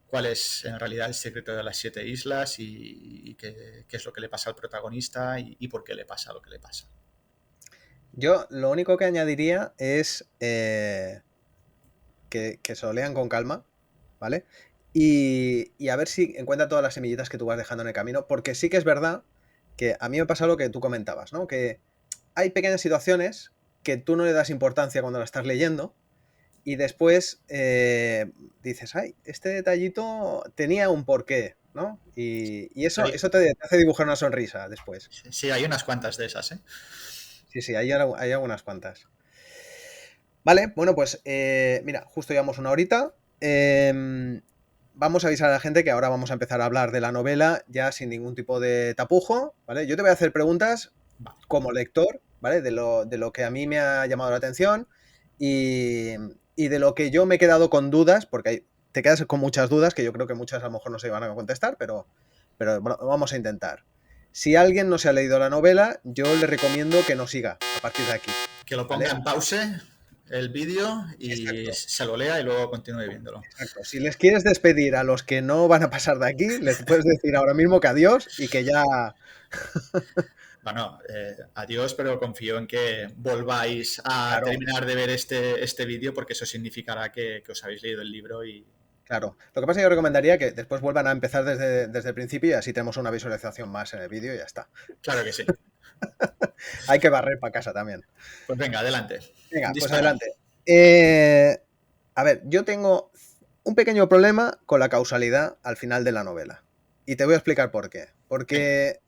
cuál es en realidad el secreto de las 7 islas y qué es lo que le pasa al protagonista y por qué le pasa lo que le pasa. Yo lo único que añadiría es que se lo lean con calma, ¿vale? Y a ver si encuentra todas las semillitas que tú vas dejando en el camino, porque sí que es verdad que a mí me pasa lo que tú comentabas, ¿no? Que hay pequeñas situaciones que tú no le das importancia cuando la estás leyendo y después dices, ay, este detallito tenía un porqué, ¿no? Y eso, Sí, eso te hace dibujar una sonrisa después. sí, hay unas cuantas de esas, ¿eh? Sí, hay algunas cuantas. Vale, bueno, pues mira, justo llevamos una horita. Vamos a avisar a la gente que ahora vamos a empezar a hablar de la novela ya sin ningún tipo de tapujo, ¿vale? Yo te voy a hacer preguntas como lector, ¿vale? De lo que a mí me ha llamado la atención y de lo que yo me he quedado con dudas, porque te quedas con muchas dudas que yo creo que muchas a lo mejor no se van a contestar, pero bueno, vamos a intentar. Si alguien no se ha leído la novela, yo le recomiendo que no siga a partir de aquí. Que lo ponga ¿Vale? en pause el vídeo y Exacto. se lo lea y luego continúe viéndolo. Exacto. Si les quieres despedir a los que no van a pasar de aquí, les puedes decir ahora mismo que adiós y que ya... Bueno, adiós, pero confío en que volváis a Claro, terminar de ver este vídeo porque eso significará que os habéis leído el libro y claro. Lo que pasa es que yo recomendaría que después vuelvan a empezar desde el principio y así tenemos una visualización más en el vídeo y ya está. claro que sí. Hay que barrer para casa también. Pues venga, adelante. Venga, pues Dispara. adelante. A ver, yo tengo un pequeño problema con la causalidad al final de la novela. Y te voy a explicar por qué. Porque,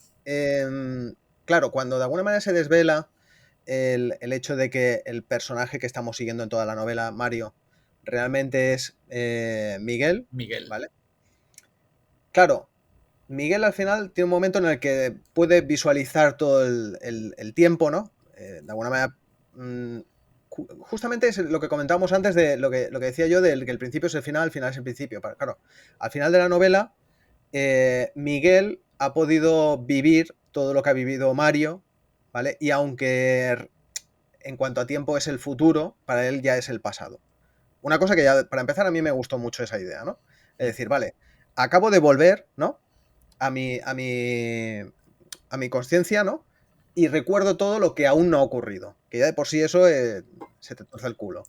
claro, cuando de alguna manera se desvela el hecho de que el personaje que estamos siguiendo en toda la novela, Mario, realmente es Miguel, Miguel. ¿vale? Claro, Miguel al final tiene un momento en el que puede visualizar todo el tiempo, ¿no? De alguna manera... justamente es lo que comentábamos antes de lo que decía yo de que el principio es el final es el principio. Claro, al final de la novela, Miguel ha podido vivir todo lo que ha vivido Mario, ¿vale? Y aunque en cuanto a tiempo es el futuro, para él ya es el pasado. Una cosa que ya, para empezar, a mí me gustó mucho esa idea, ¿no? Es decir, vale, acabo de volver, ¿no? A mi conciencia, ¿no? Y recuerdo todo lo que aún no ha ocurrido. Que ya de por sí eso se te torce el culo.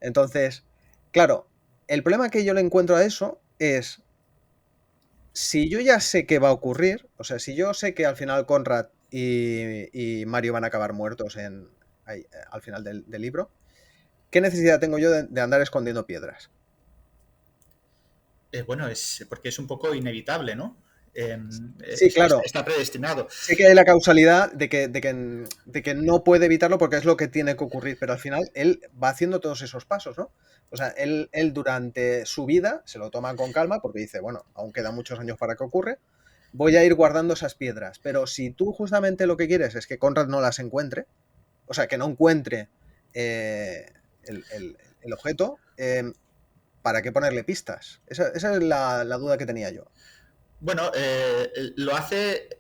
Entonces, claro, el problema que yo le encuentro a eso es, si yo ya sé que va a ocurrir, o sea, si yo sé que al final Conrad y Mario van a acabar muertos al final del libro, ¿qué necesidad tengo yo de andar escondiendo piedras? Bueno, es porque es un poco inevitable, ¿no? Sí, claro. Está predestinado. Sí que hay la causalidad de que no puede evitarlo porque es lo que tiene que ocurrir, pero al final él va haciendo todos esos pasos, ¿no? O sea, él durante su vida se lo toma con calma porque dice, bueno, aún quedan muchos años para que ocurre, voy a ir guardando esas piedras, pero si tú justamente lo que quieres es que Conrad no las encuentre, o sea, que no encuentre el objeto, ¿para qué ponerle pistas? Esa es la duda que tenía yo. Bueno, lo hace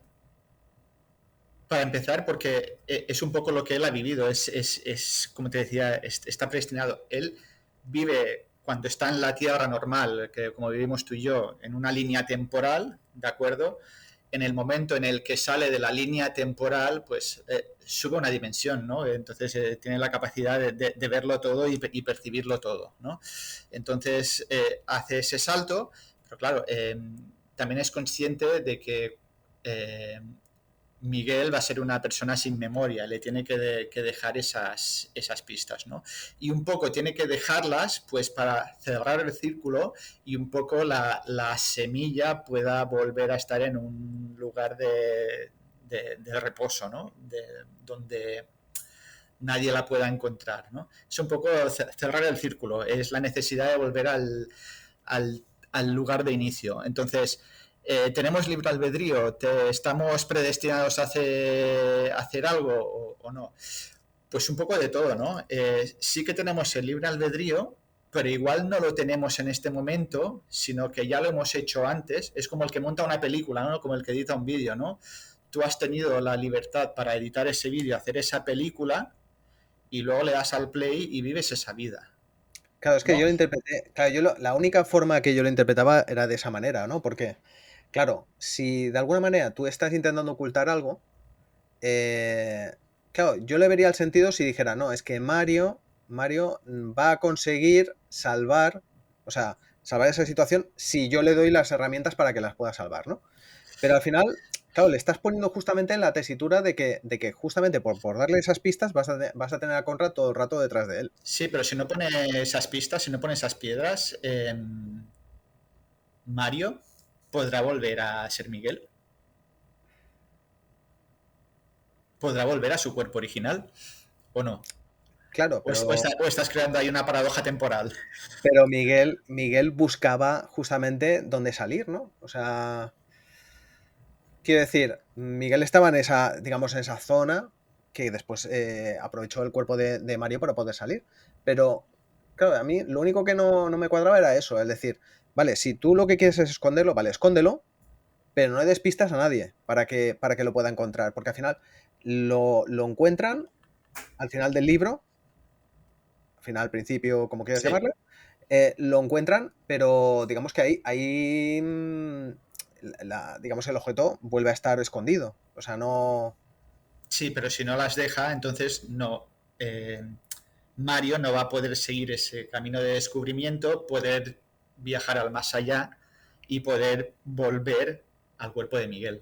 para empezar porque es un poco lo que él ha vivido, es como te decía, está predestinado. Él vive cuando está en la Tierra normal, que como vivimos tú y yo, en una línea temporal, ¿de acuerdo? En el momento en el que sale de la línea temporal, pues sube una dimensión, ¿no? Entonces tiene la capacidad de verlo todo y percibirlo todo, ¿no? Entonces hace ese salto, pero claro, también es consciente de que Miguel va a ser una persona sin memoria, le tiene que dejar esas pistas, ¿no? Y un poco tiene que dejarlas pues para cerrar el círculo y un poco la semilla pueda volver a estar en un lugar de reposo, ¿no? Donde nadie la pueda encontrar, ¿no? Es un poco cerrar el círculo, es la necesidad de volver al lugar de inicio. Entonces, ¿tenemos libre albedrío? ¿Estamos predestinados a hacer algo o no? Pues un poco de todo, ¿no? Sí que tenemos el libre albedrío, pero igual no lo tenemos en este momento, sino que ya lo hemos hecho antes. Es como el que monta una película, ¿no? Como el que edita un vídeo, ¿no? Tú has tenido la libertad para editar ese vídeo, hacer esa película, y luego le das al play y vives esa vida. Claro, es que ¿No? yo lo interpreté, claro, la única forma que yo lo interpretaba era de esa manera, ¿no? Porque, claro, si de alguna manera tú estás intentando ocultar algo, claro, yo le vería el sentido si dijera, no, es que Mario va a conseguir salvar, o sea, salvar esa situación si yo le doy las herramientas para que las pueda salvar, ¿no? Pero al final, claro, le estás poniendo justamente en la tesitura de que justamente por darle esas pistas vas a tener a Conrad todo el rato detrás de él. Sí, pero si no pone esas pistas, si no pone esas piedras, Mario podrá volver a ser Miguel. ¿Podrá volver a su cuerpo original o no? Claro, O estás creando ahí una paradoja temporal. pero Miguel buscaba justamente dónde salir, ¿no? O sea, quiero decir, Miguel estaba en esa, digamos, en esa zona que después aprovechó el cuerpo de Mario para poder salir. Pero, claro, a mí lo único que no me cuadraba era eso, es decir, vale, si tú lo que quieres es esconderlo, vale, escóndelo, pero no le des pistas a nadie para que lo pueda encontrar, porque al final lo encuentran al final del libro, al final, al principio, como quieras Sí. llamarle, lo encuentran, pero digamos que ahí digamos, el objeto vuelve a estar escondido. O sea, no... Sí, pero si no las deja, entonces no. Mario no va a poder seguir ese camino de descubrimiento, poder viajar al más allá y poder volver al cuerpo de Miguel.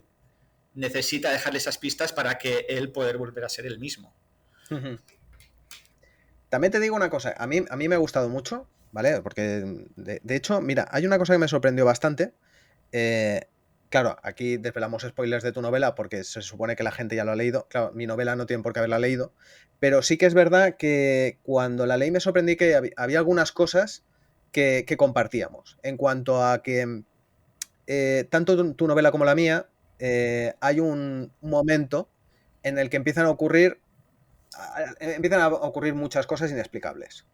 Necesita dejarle esas pistas para que él poder volver a ser el mismo. También te digo una cosa, a mí me ha gustado mucho, ¿vale? Porque, de hecho, mira, hay una cosa que me sorprendió bastante. Claro, aquí desvelamos spoilers de tu novela porque se supone que la gente ya lo ha leído. Claro, mi novela no tiene por qué haberla leído. Pero sí que es verdad que cuando la leí me sorprendí que había algunas cosas que compartíamos. En cuanto a que tanto tu novela como la mía, hay un momento en el que empiezan a ocurrir muchas cosas inexplicables.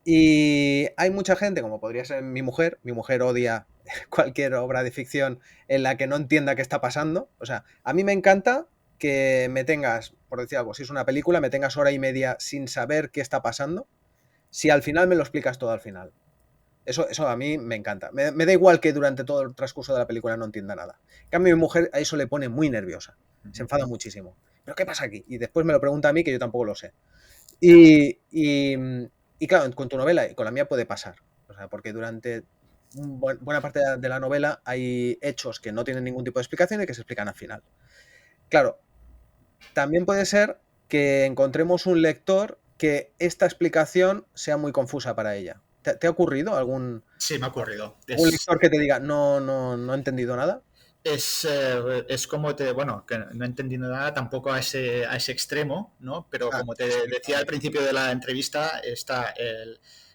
Y hay mucha gente, como podría ser mi mujer odia cualquier obra de ficción en la que no entienda qué está pasando. O sea, a mí me encanta que me tengas, por decir algo, si es una película, me tengas hora y media sin saber qué está pasando, si al final me lo explicas todo al final. Eso a mí me encanta. Me da igual que durante todo el transcurso de la película no entienda nada. En cambio, mi mujer a eso le pone muy nerviosa. Se enfada muchísimo. ¿Pero qué pasa aquí? Y después me lo pregunta a mí, que yo tampoco lo sé. Y claro, con tu novela y con la mía puede pasar. O sea, porque durante buena parte de la novela hay hechos que no tienen ningún tipo de explicación y que se explican al final. Claro, también puede ser que encontremos un lector que esta explicación sea muy confusa para ella. ¿Te ha ocurrido algún Sí, me ha ocurrido. lector que te diga no he entendido nada? Es como bueno, que no he entendido nada tampoco a ese extremo, ¿no? Pero Ah, como te sí, decía al principio de la entrevista, está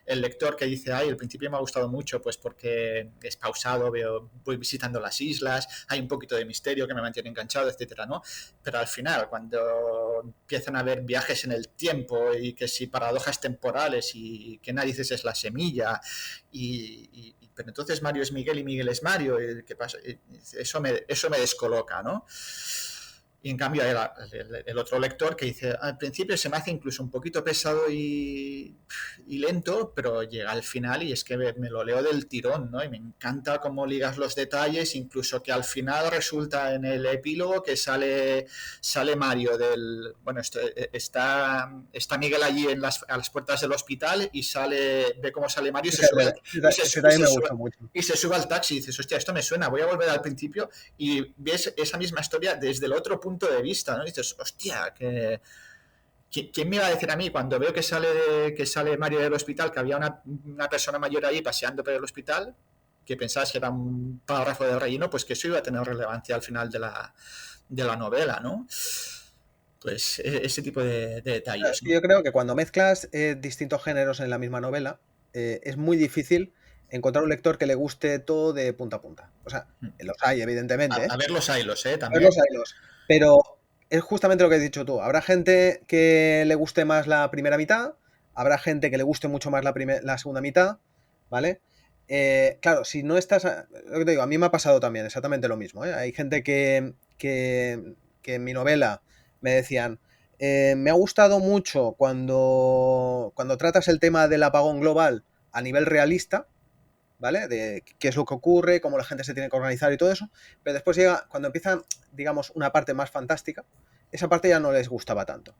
el lector que dice, ay, el principio me ha gustado mucho, pues porque es pausado, voy visitando las islas, hay un poquito de misterio que me mantiene enganchado, etcétera, ¿no? Pero al final, cuando empiezan a haber viajes en el tiempo y que si paradojas temporales y qué narices es la semilla pero entonces Mario es Miguel y Miguel es Mario, ¿qué pasa? Eso me descoloca, ¿no? Y en cambio el otro lector que dice, al principio se me hace incluso un poquito pesado y lento, pero llega al final y es que me lo leo del tirón, ¿no? Y me encanta cómo ligas los detalles, incluso que al final resulta en el epílogo que sale Mario bueno, está Miguel allí a las puertas del hospital y ve cómo sale Mario y se sube, ese también me gustó mucho. y se sube al taxi y dices, hostia, esto me suena, voy a volver al principio y ves esa misma historia desde el otro punto de vista, ¿no? Y dices, hostia, ¿quién me iba a decir a mí cuando veo que sale Mario del hospital, que había una persona mayor ahí paseando por el hospital, que pensabas que era un párrafo de relleno, pues que eso iba a tener relevancia al final de la novela, ¿no? Pues ese tipo de detalles, ¿no? Yo creo que cuando mezclas distintos géneros en la misma novela, es muy difícil encontrar un lector que le guste todo de punta a punta. O sea, los hay, evidentemente, A ver los hilos, A ver también. los hilos. Pero es justamente lo que has dicho tú. Habrá gente que le guste más la primera mitad, habrá gente que le guste mucho más la segunda mitad, ¿vale? Claro, si no estás... Lo que te digo, a mí me ha pasado también exactamente lo mismo, ¿eh? Hay gente que en mi novela me decían, me ha gustado mucho cuando tratas el tema del apagón global a nivel realista, ¿vale? De qué es lo que ocurre, cómo la gente se tiene que organizar y todo eso, pero después llega, cuando empiezan, digamos, una parte más fantástica, esa parte ya no les gustaba tanto.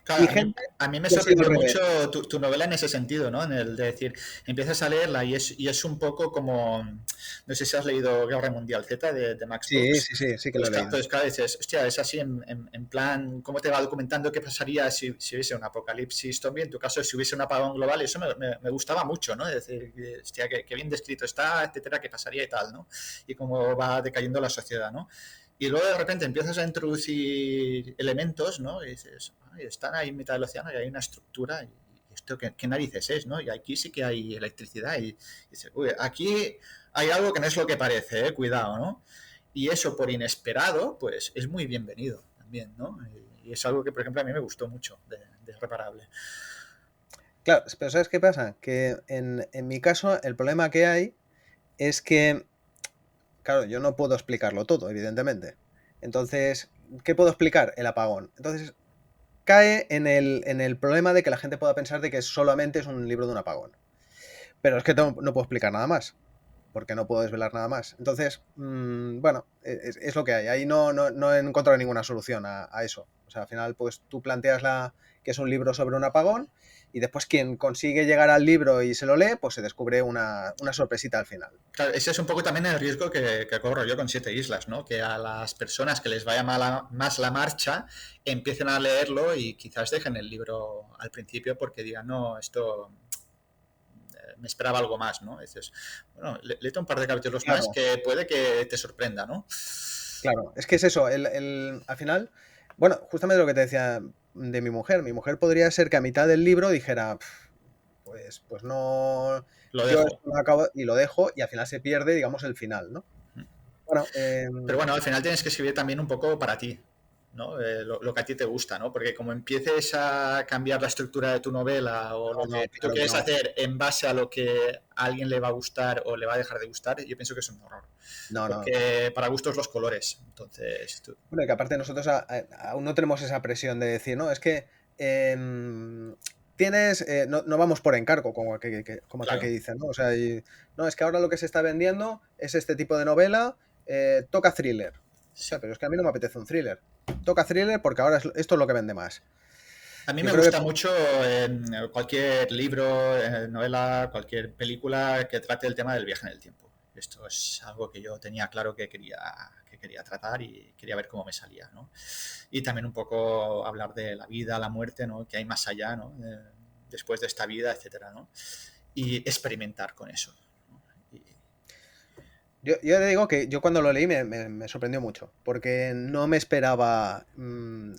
Claro, Y gente a mí me que ha sido al sorprendió revés. mucho tu novela en ese sentido, ¿no? En el de decir, empiezas a leerla y es un poco como, no sé si has leído Guerra Mundial Z de Max Sí, Brooks, sí, sí, sí que lo he leído. pues claro, dices, hostia, es así en plan, ¿cómo te va documentando qué pasaría si hubiese un apocalipsis zombie? En tu caso, si hubiese un apagón global, eso me gustaba mucho, ¿no? Es decir, hostia, qué bien descrito está, etcétera, qué pasaría y tal, ¿no? Y cómo va decayendo la sociedad, ¿no? Y luego de repente empiezas a introducir elementos, ¿no? Y dices, ay, están ahí en mitad del océano y hay una estructura. ¿Y esto qué narices es, no? Y aquí sí que hay electricidad. Y dices, uy, aquí hay algo que no es lo que parece, cuidado, ¿no? Y eso por inesperado, pues es muy bienvenido también, ¿no? Y es algo que, por ejemplo, a mí me gustó mucho de Reparable. Claro, pero ¿sabes qué pasa? Que en mi caso, el problema que hay es que, claro, yo no puedo explicarlo todo, evidentemente. Entonces, ¿qué puedo explicar? El apagón. Entonces, cae en el problema de que la gente pueda pensar de que solamente es un libro de un apagón. Pero es que no puedo explicar nada más, porque no puedo desvelar nada más. Entonces, bueno, es lo que hay. Ahí no he encontrado ninguna solución a eso. O sea, al final, pues tú planteas que es un libro sobre un apagón y después quien consigue llegar al libro y se lo lee, pues se descubre una sorpresita al final. Claro, ese es un poco también el riesgo que corro yo con Siete Islas, ¿no? Que a las personas que les vaya más la marcha empiecen a leerlo y quizás dejen el libro al principio porque digan, no, esto me esperaba algo más, ¿no? Dices, bueno, léete un par de capítulos más Claro, que puede que te sorprenda, ¿no? claro. Es que es eso. Al final, bueno, justamente lo que te decía de mi mujer. Mi mujer podría ser que a mitad del libro dijera, pues no, Lo yo dejo. esto lo acabo y lo dejo y al final se pierde, digamos, el final, ¿no? Bueno, Pero bueno, al final tienes que escribir también un poco para ti, ¿no? Lo que a ti te gusta, ¿no? Porque como empieces a cambiar la estructura de tu novela o lo no, que tú claro que quieres no. hacer en base a lo que a alguien le va a gustar o le va a dejar de gustar, yo pienso que es un horror. No, no. Porque para gustos los colores. Entonces, Bueno, y que aparte nosotros aún no tenemos esa presión de decir, no, es que tienes, no vamos por encargo, como aquel que claro. dice, ¿no? O sea, no, es que ahora lo que se está vendiendo es este tipo de novela, toca thriller. O sea, Sí. pero es que a mí no me apetece un thriller. Toca thriller porque ahora esto es lo que vende más. A mí Yo me creo gusta que, mucho en cualquier libro, novela, cualquier película que trate el tema del viaje en el tiempo. Esto es algo que yo tenía claro que quería tratar y quería ver cómo me salía, ¿no? Y también un poco hablar de la vida, la muerte, ¿no? Que hay más allá, ¿no? Después de esta vida, etcétera, ¿no? Y experimentar con eso, ¿no? Yo te digo que yo cuando lo leí me sorprendió mucho, porque no me esperaba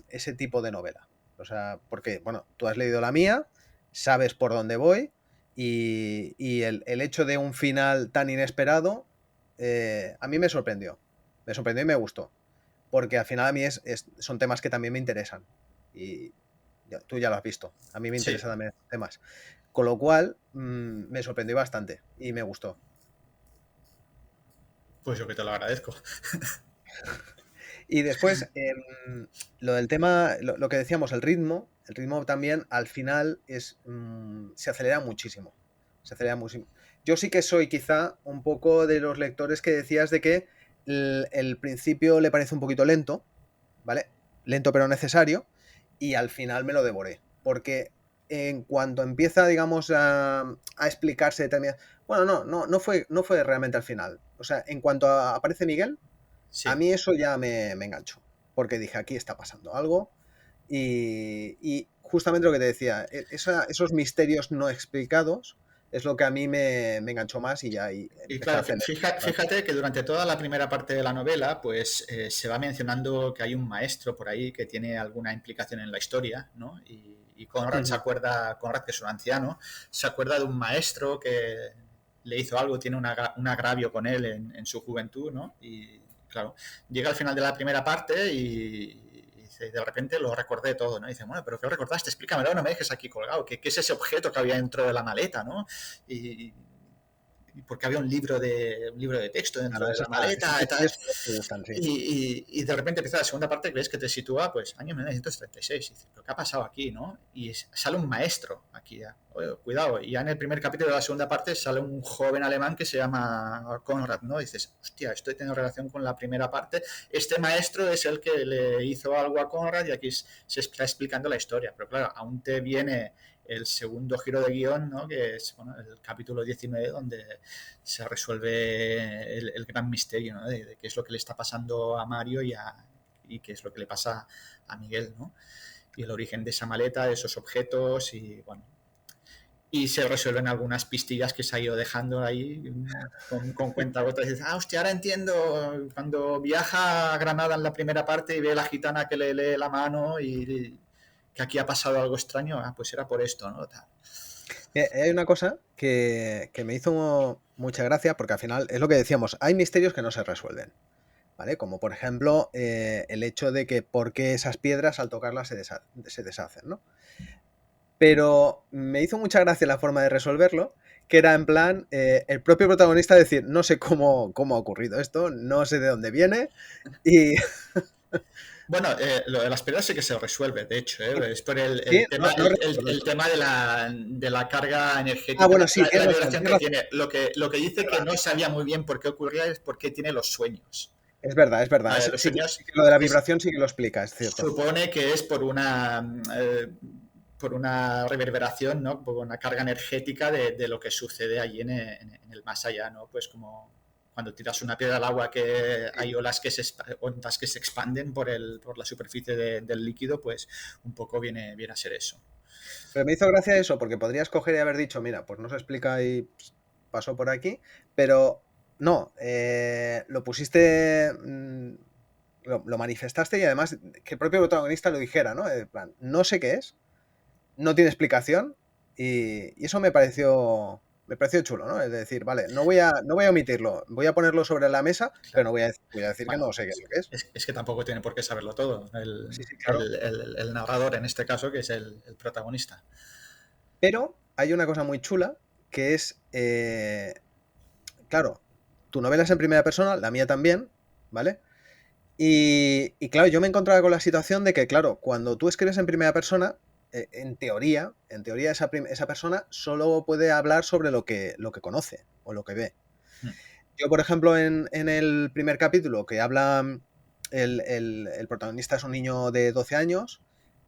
ese tipo de novela. O sea, porque, bueno, tú has leído la mía, sabes por dónde voy, y el hecho de un final tan inesperado, a mí me sorprendió. Me sorprendió y me gustó. Porque al final a mí son temas que también me interesan. Y tú ya lo has visto. A mí me Sí, interesan también estos temas. Con lo cual, me sorprendió bastante y me gustó. pues yo que te lo agradezco. Y después, lo del tema, lo que decíamos, el ritmo también al final se acelera muchísimo. Se acelera muchísimo. Yo sí que soy quizá un poco de los lectores que decías de que el principio le parece un poquito lento, ¿vale? Lento pero necesario, y al final me lo devoré. Porque en cuanto empieza, digamos, a explicarse determinadas. Bueno, no fue realmente al final. O sea, en cuanto aparece Miguel, a Sí. mí eso ya me enganchó, porque dije, aquí está pasando algo. Y justamente lo que te decía, esos misterios no explicados es lo que a mí me enganchó más y ya y Y empecé a claro, acelerar. fíjate que durante toda la primera parte de la novela, pues se va mencionando que hay un maestro por ahí que tiene alguna implicación en la historia, ¿no? Y Conrad se Ujú. acuerda, Conrad que es un anciano, se acuerda de un maestro que le hizo algo, tiene un agravio con él en su juventud, ¿no? Y claro, llega al final de la primera parte y dice, de repente lo recordé todo, ¿no? Y dice, bueno, pero ¿qué recordaste? Explícamelo, no me dejes aquí colgado. ¿Qué es ese objeto que había dentro de la maleta, ¿no? Y porque había un libro de texto dentro Claro, de eso la está, esos maleta y tal. detalles son los que me gustan, sí. Y de repente empieza la segunda parte que ves que te sitúa, pues, año 1936. Y dices, ¿pero qué ha pasado aquí, no? Y sale un maestro aquí ya. Oye, cuidado. Y ya en el primer capítulo de la segunda parte sale un joven alemán que se llama Konrad, ¿no? Y dices, hostia, esto tiene relación con la primera parte. Este maestro es el que le hizo algo a Konrad y aquí se está explicando la historia. Pero claro, aún te viene el segundo giro de guión, ¿no? Que es bueno, el capítulo 19, donde se resuelve el gran misterio, ¿no? De qué es lo que le está pasando a Mario y qué es lo que le pasa a Miguel, ¿no? Y el origen de esa maleta, de esos objetos y bueno. Y se resuelven algunas pistillas que se ha ido dejando ahí con cuentagotas. Y dices, hostia, ahora entiendo. Cuando viaja a Granada en la primera parte y ve a la gitana que le lee la mano y que aquí ha pasado algo extraño, pues era por esto, ¿no? Tal. Hay una cosa que me hizo mucha gracia, porque al final es lo que decíamos, hay misterios que no se resuelven, ¿vale? Como por ejemplo el hecho de que por qué esas piedras al tocarlas se deshacen, ¿no? Pero me hizo mucha gracia la forma de resolverlo, que era en plan, el propio protagonista decir, no sé cómo ha ocurrido esto, no sé de dónde viene, y Bueno, lo de las piedras sí que se resuelve, de hecho, es por sí, no recuerdo el eso. tema de la carga Ah, energética, bueno, sí, la tienes razón, vibración tienes que razón. tiene. Lo que dice Es que verdad, no sabía muy bien por qué ocurría es por qué tiene los sueños. es verdad, es verdad. Los Sí, sueños sí que lo de la es, vibración sí que lo explica, es cierto. supone que es por una reverberación, ¿no? Por una carga energética de lo que sucede allí en el más allá, ¿no? Pues como cuando tiras una piedra al agua que hay ondas que se expanden por la superficie del líquido, pues un poco viene a ser eso. Pero me hizo gracia eso, porque podrías coger y haber dicho, mira, pues no se explica y pasó por aquí, pero no, lo pusiste, lo manifestaste y además que el propio protagonista lo dijera, ¿no? En plan, no sé qué es, no tiene explicación y eso me pareció chulo, ¿no? Es decir, vale, no voy a omitirlo, voy a ponerlo sobre la mesa, pero Claro. no voy a decir que Bueno, no sé qué es lo que es. es que tampoco tiene por qué saberlo todo Sí, sí, claro. el narrador en este caso, que es el protagonista. Pero hay una cosa muy chula que es, claro, tu novela es en primera persona, la mía también, ¿vale? Y claro, yo me encontraba con la situación de que, claro, cuando tú escribes en primera persona, en teoría esa persona solo puede hablar sobre lo que conoce o lo que ve. Mm. Yo, por ejemplo, en el primer capítulo que habla, el protagonista es un niño de 12 años,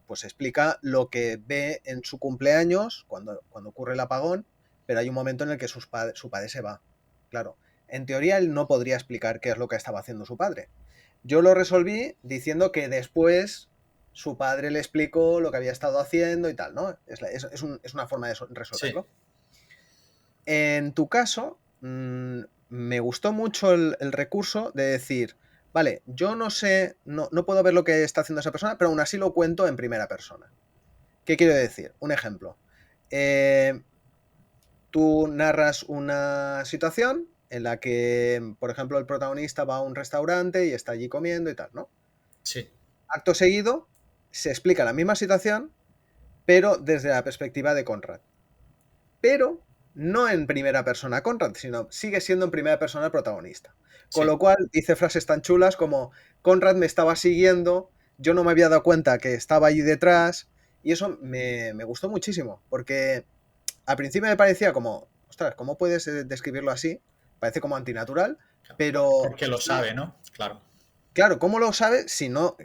pues explica lo que ve en su cumpleaños, cuando ocurre el apagón, pero hay un momento en el que su padre se va. Claro, en teoría él no podría explicar qué es lo que estaba haciendo su padre. Yo lo resolví diciendo que después su padre le explicó lo que había estado haciendo y tal, ¿no? Es una forma de Sí, resolverlo. En tu caso, me gustó mucho el recurso de decir, vale, yo no sé, no puedo ver lo que está haciendo esa persona, pero aún así lo cuento en primera persona. ¿Qué quiero decir? Un ejemplo. Tú narras una situación en la que, por ejemplo, el protagonista va a un restaurante y está allí comiendo y tal, ¿no? Sí, Acto seguido, se explica la misma situación, pero desde la perspectiva de Conrad. Pero no en primera persona Conrad, sino sigue siendo en primera persona el protagonista. Con sí. lo cual dice frases tan chulas como Conrad me estaba siguiendo, yo no me había dado cuenta que estaba allí detrás, y eso me gustó muchísimo, porque al principio me parecía como, ostras, ¿cómo puedes describirlo así? Parece como antinatural, pero Porque lo sabe, ¿no? Claro. claro, ¿cómo lo sabe si no?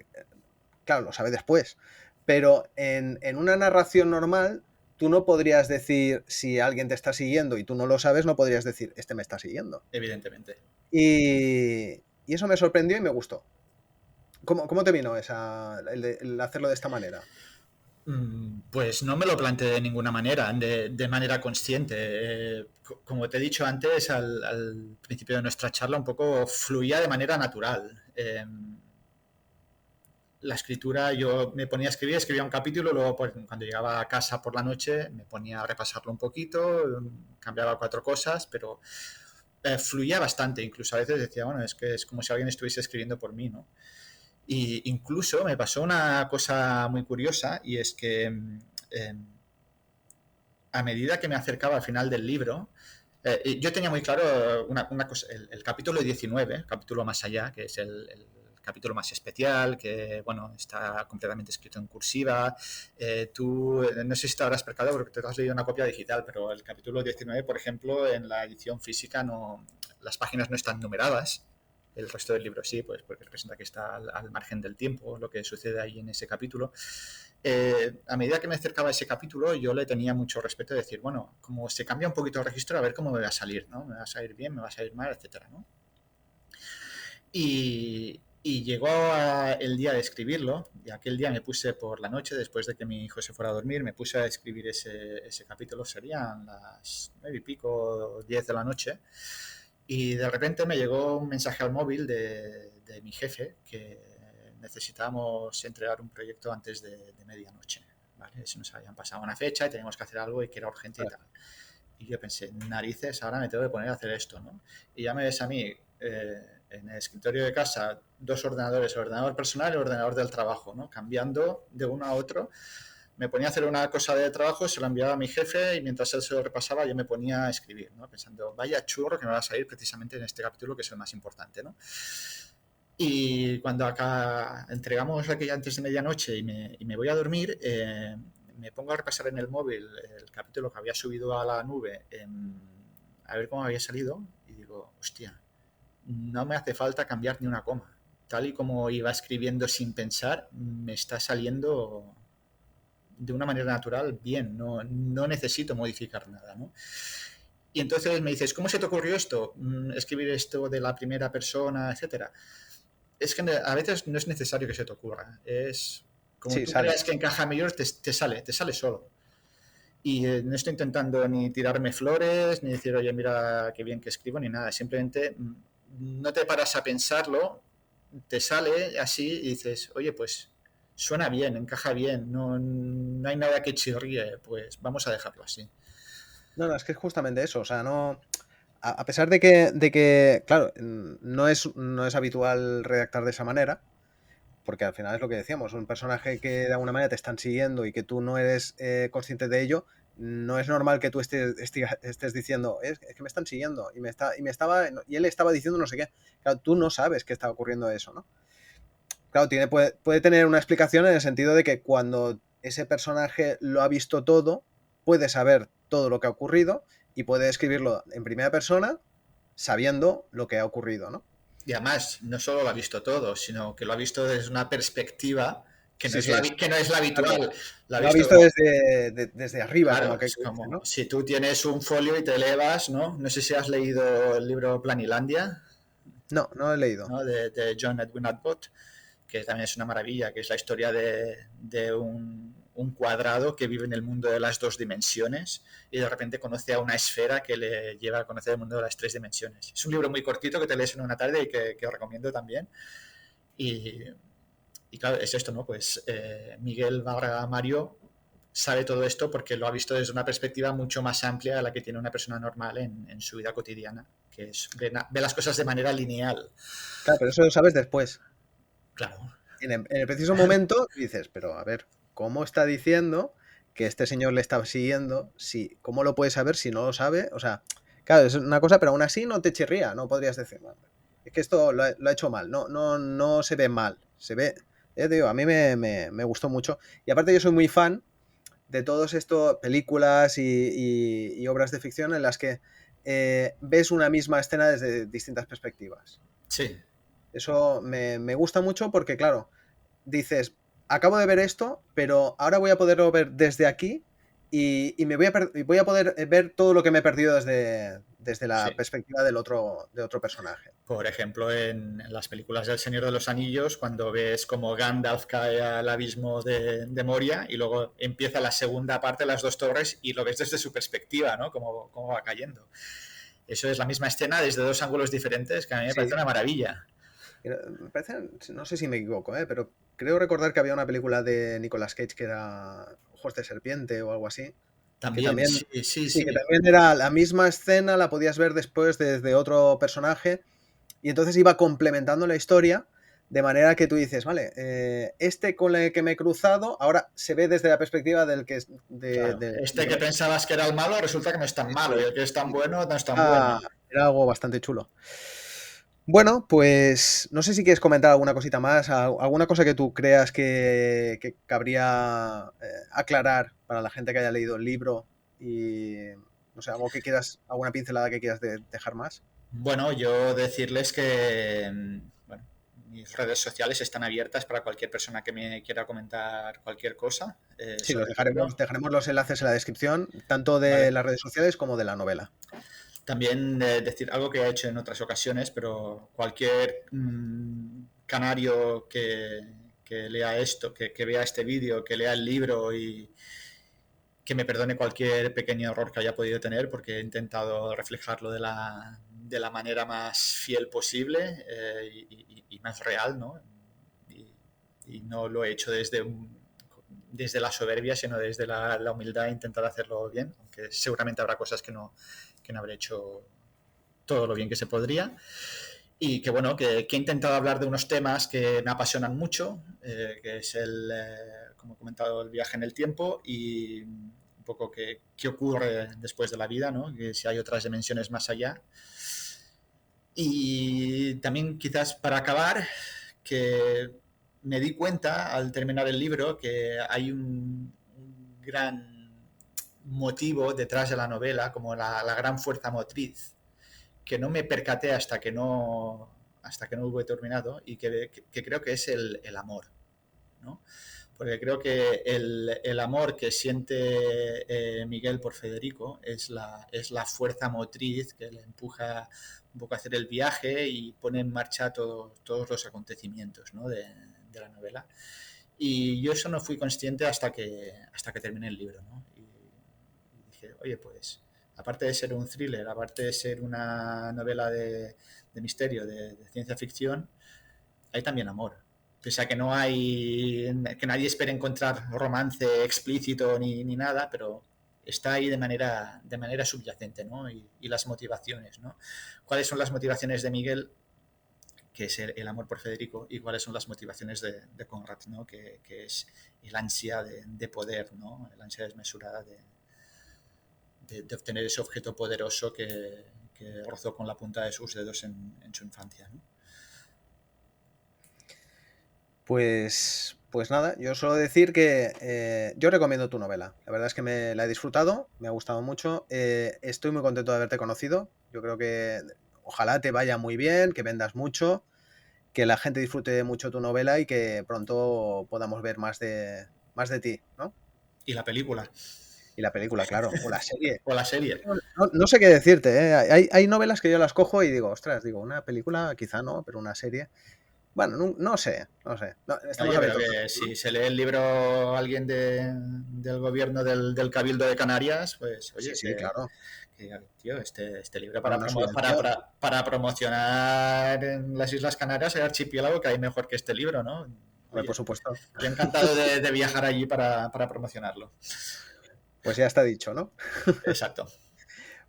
Claro, lo sabe después. Pero en una narración normal, tú no podrías decir, si alguien te está siguiendo y tú no lo sabes, no podrías decir, este me está siguiendo. Evidentemente. Y eso me sorprendió y me gustó. ¿Cómo te vino el hacerlo de esta manera? Pues no me lo planteé de ninguna manera, de manera consciente. Como te he dicho antes, al principio de nuestra charla, un poco fluía de manera natural. La escritura, yo me ponía a escribir, escribía un capítulo, luego pues, cuando llegaba a casa por la noche me ponía a repasarlo un poquito, cambiaba 4 cosas, pero fluía bastante. Incluso a veces decía, bueno, es que es como si alguien estuviese escribiendo por mí, ¿no? Y incluso me pasó una cosa muy curiosa, y es que a medida que me acercaba al final del libro, yo tenía muy claro una cosa, el capítulo 19, el capítulo más allá, que es el capítulo más especial, que bueno, está completamente escrito en cursiva. Tú, no sé si te habrás percatado porque te has leído una copia digital, pero el capítulo 19, por ejemplo, en la edición física no, las páginas no están numeradas. El resto del libro sí, pues porque representa que está al margen del tiempo, lo que sucede ahí en ese capítulo. A medida que me acercaba a ese capítulo, yo le tenía mucho respeto de decir, bueno, como se cambia un poquito el registro, a ver cómo me va a salir, ¿no? Me va a salir bien, me va a salir mal, etcétera, ¿no? Y llegó el día de escribirlo, y aquel día me puse por la noche, después de que mi hijo se fuera a dormir, me puse a escribir ese capítulo, serían las 9 y pico, 10 de la noche, y de repente me llegó un mensaje al móvil de mi jefe que necesitábamos entregar un proyecto antes de medianoche, ¿vale? Se nos habían pasado una fecha y teníamos que hacer algo y que era urgente y tal. Y yo pensé, narices, ahora me tengo que poner a hacer esto, ¿no? Y ya me ves a mí en el escritorio de casa, 2 ordenadores, el ordenador personal y el ordenador del trabajo, ¿no? Cambiando de uno a otro. Me ponía a hacer una cosa de trabajo, se lo enviaba a mi jefe y mientras él se lo repasaba yo me ponía a escribir, ¿no? Pensando, vaya churro que me va a salir precisamente en este capítulo que es el más importante, ¿no? Y cuando acá entregamos aquella antes de medianoche y me voy a dormir, me pongo a repasar en el móvil el capítulo que había subido a la nube a ver cómo había salido y digo, hostia, no me hace falta cambiar ni una coma. Tal y como iba escribiendo sin pensar, me está saliendo de una manera natural bien, no necesito modificar nada, ¿no? Y entonces me dices, ¿cómo se te ocurrió esto? Escribir esto de la primera persona, etcétera. Es que a veces no es necesario que se te ocurra. Es como Sí, tú sale. creas que encaja mejor, te sale solo. Y no estoy intentando ni tirarme flores, ni decir, oye, mira qué bien que escribo, ni nada. Simplemente no te paras a pensarlo, te sale así y dices, oye, pues suena bien, encaja bien, no hay nada que chirríe, pues vamos a dejarlo así. No, es que es justamente eso. O sea, no. A pesar de que, claro, no es habitual redactar de esa manera, porque al final es lo que decíamos, un personaje que de alguna manera te están siguiendo y que tú no eres consciente de ello, no es normal que tú estés diciendo, es que me están siguiendo y él estaba diciendo no sé qué. Claro, tú no sabes que está ocurriendo eso, ¿no? Claro, puede tener una explicación en el sentido de que cuando ese personaje lo ha visto todo, puede saber todo lo que ha ocurrido y puede escribirlo en primera persona sabiendo lo que ha ocurrido, ¿no? Y además, no solo lo ha visto todo, sino que lo ha visto desde una perspectiva que no Sí, es sí, que no es la claro, habitual. Lo ha lo ha visto visto como, desde arriba, como claro, que es dice, como ¿no? si tú tienes un folio y te elevas, ¿no? No sé si has leído el libro Planilandia, No, no lo he leído. ¿no? De John Edwin Abbott, que también es una maravilla, que es la historia de un cuadrado que vive en el mundo de las 2 dimensiones y de repente conoce a una esfera que le lleva a conocer el mundo de las 3 dimensiones. Es un libro muy cortito que te lees en una tarde y que os recomiendo también. Y claro, es esto, ¿no? Pues Miguel Barra Mario sabe todo esto porque lo ha visto desde una perspectiva mucho más amplia a la que tiene una persona normal en su vida cotidiana, que es ve las cosas de manera lineal. Claro, pero eso lo sabes después. Claro. En el preciso momento dices, pero a ver, ¿cómo está diciendo que este señor le está siguiendo? Si, ¿cómo lo puede saber si no lo sabe? O sea, claro, es una cosa, pero aún así no te chirría, no podrías decir, "Bueno, es que esto lo ha hecho mal, no se ve mal, se ve, ya te digo, a mí me gustó mucho. Y aparte yo soy muy fan de todas estas películas y obras de ficción en las que ves una misma escena desde distintas perspectivas. Sí. Eso me gusta mucho porque, claro, dices, acabo de ver esto, pero ahora voy a poderlo ver desde aquí y voy a poder ver todo lo que me he perdido desde la Sí. perspectiva de otro personaje. Por ejemplo, en las películas del Señor de los Anillos, cuando ves como Gandalf cae al abismo de Moria y luego empieza la segunda parte, las 2 torres, y lo ves desde su perspectiva, ¿no? Cómo va cayendo. Eso es la misma escena desde 2 ángulos diferes, que a mí me Sí. parece una maravilla. Me parece, no sé si me equivoco, pero creo recordar que había una película de Nicolas Cage que era Ojos de Serpiente o algo así. También, Que sí. que también era la misma escena, la podías ver después desde otro personaje y entonces iba complementando la historia de manera que tú dices, vale, este con el que me he cruzado ahora se ve desde la perspectiva del que es Claro. Que pensabas que era el malo resulta que no es tan malo, y el que es tan bueno no es tan bueno. Era algo bastante chulo. Bueno, pues no sé si quieres comentar alguna cosita más, alguna cosa que tú creas que cabría aclarar para la gente que haya leído el libro y no sé, algo que quieras, alguna pincelada que quieras dejar más. Bueno, yo decirles que bueno, mis redes sociales están abiertas para cualquier persona que me quiera comentar cualquier cosa. Sí, los Sobre el libro. dejaremos los enlaces en la descripción, tanto de Vale. las redes sociales como de la novela. También decir algo que he hecho en otras ocasiones, pero cualquier canario que lea esto, que vea este vídeo, que lea el libro y que me perdone cualquier pequeño error que haya podido tener, porque he intentado reflejarlo de la manera más fiel posible y más real, ¿no? Y no lo he hecho desde la soberbia, sino desde la humildad, intentar hacerlo bien, aunque seguramente habrá cosas que no habré hecho todo lo bien que se podría. Y que bueno, que he intentado hablar de unos temas que me apasionan mucho, que es como he comentado, el viaje en el tiempo y un poco qué ocurre después de la vida, ¿no? Que si hay otras dimensiones más allá. Y también quizás para acabar, que me di cuenta al terminar el libro que hay un gran motivo detrás de la novela, como la gran fuerza motriz, que no me percaté hasta que no hubo terminado y que creo que es el amor, ¿no? Porque creo que el amor que siente Miguel por Federico es la fuerza motriz que le empuja un poco a hacer el viaje y pone en marcha todos los acontecimientos, ¿no? de la novela. Y yo eso no fui consciente hasta que terminé el libro, ¿no? Y dije, oye, pues aparte de ser un thriller, aparte de ser una novela de misterio, de ciencia ficción, hay también amor. Pese a que no hay, que nadie espere encontrar romance explícito ni nada, pero está ahí de manera subyacente, ¿no? Y las motivaciones, ¿no? ¿Cuáles son las motivaciones de Miguel, que es el amor por Federico, y cuáles son las motivaciones de Conrad, ¿no? Que es el ansia de poder, ¿no? El ansia desmesurada de obtener ese objeto poderoso que rozó con la punta de sus dedos en su infancia, ¿no? Pues nada, yo solo decir que yo recomiendo tu novela. La verdad es que la he disfrutado, me ha gustado mucho. Estoy muy contento de haberte conocido. Yo creo que ojalá te vaya muy bien, que vendas mucho, que la gente disfrute mucho tu novela y que pronto podamos ver más de ti, ¿no? Y la película. Y la película, claro, o la serie. O la serie. No sé qué decirte, ¿eh? Hay novelas que yo las cojo y digo, ostras, una película quizá no, pero una serie. Bueno, no sé. No, estamos Oye, pero abiertos. que si se lee el libro alguien del gobierno del Cabildo de Canarias, pues oye, Sí, claro. que diga, tío, este libro Para una subvención. para promocionar en las Islas Canarias el archipiélago que hay mejor que este libro, ¿no? Por Oye, supuesto. yo encantado de viajar allí para promocionarlo. Pues ya está dicho, ¿no? Exacto.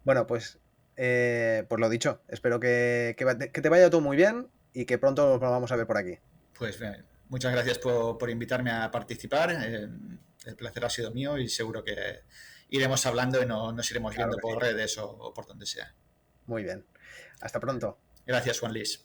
Bueno, pues lo dicho. Espero que te vaya todo muy bien y que pronto nos vamos a ver por aquí. Pues muchas gracias por invitarme a participar. El placer ha sido mío y seguro que iremos hablando y nos iremos Claro viendo que por sí. redes o por donde sea. Muy bien. Hasta pronto. Gracias, Juan Luis.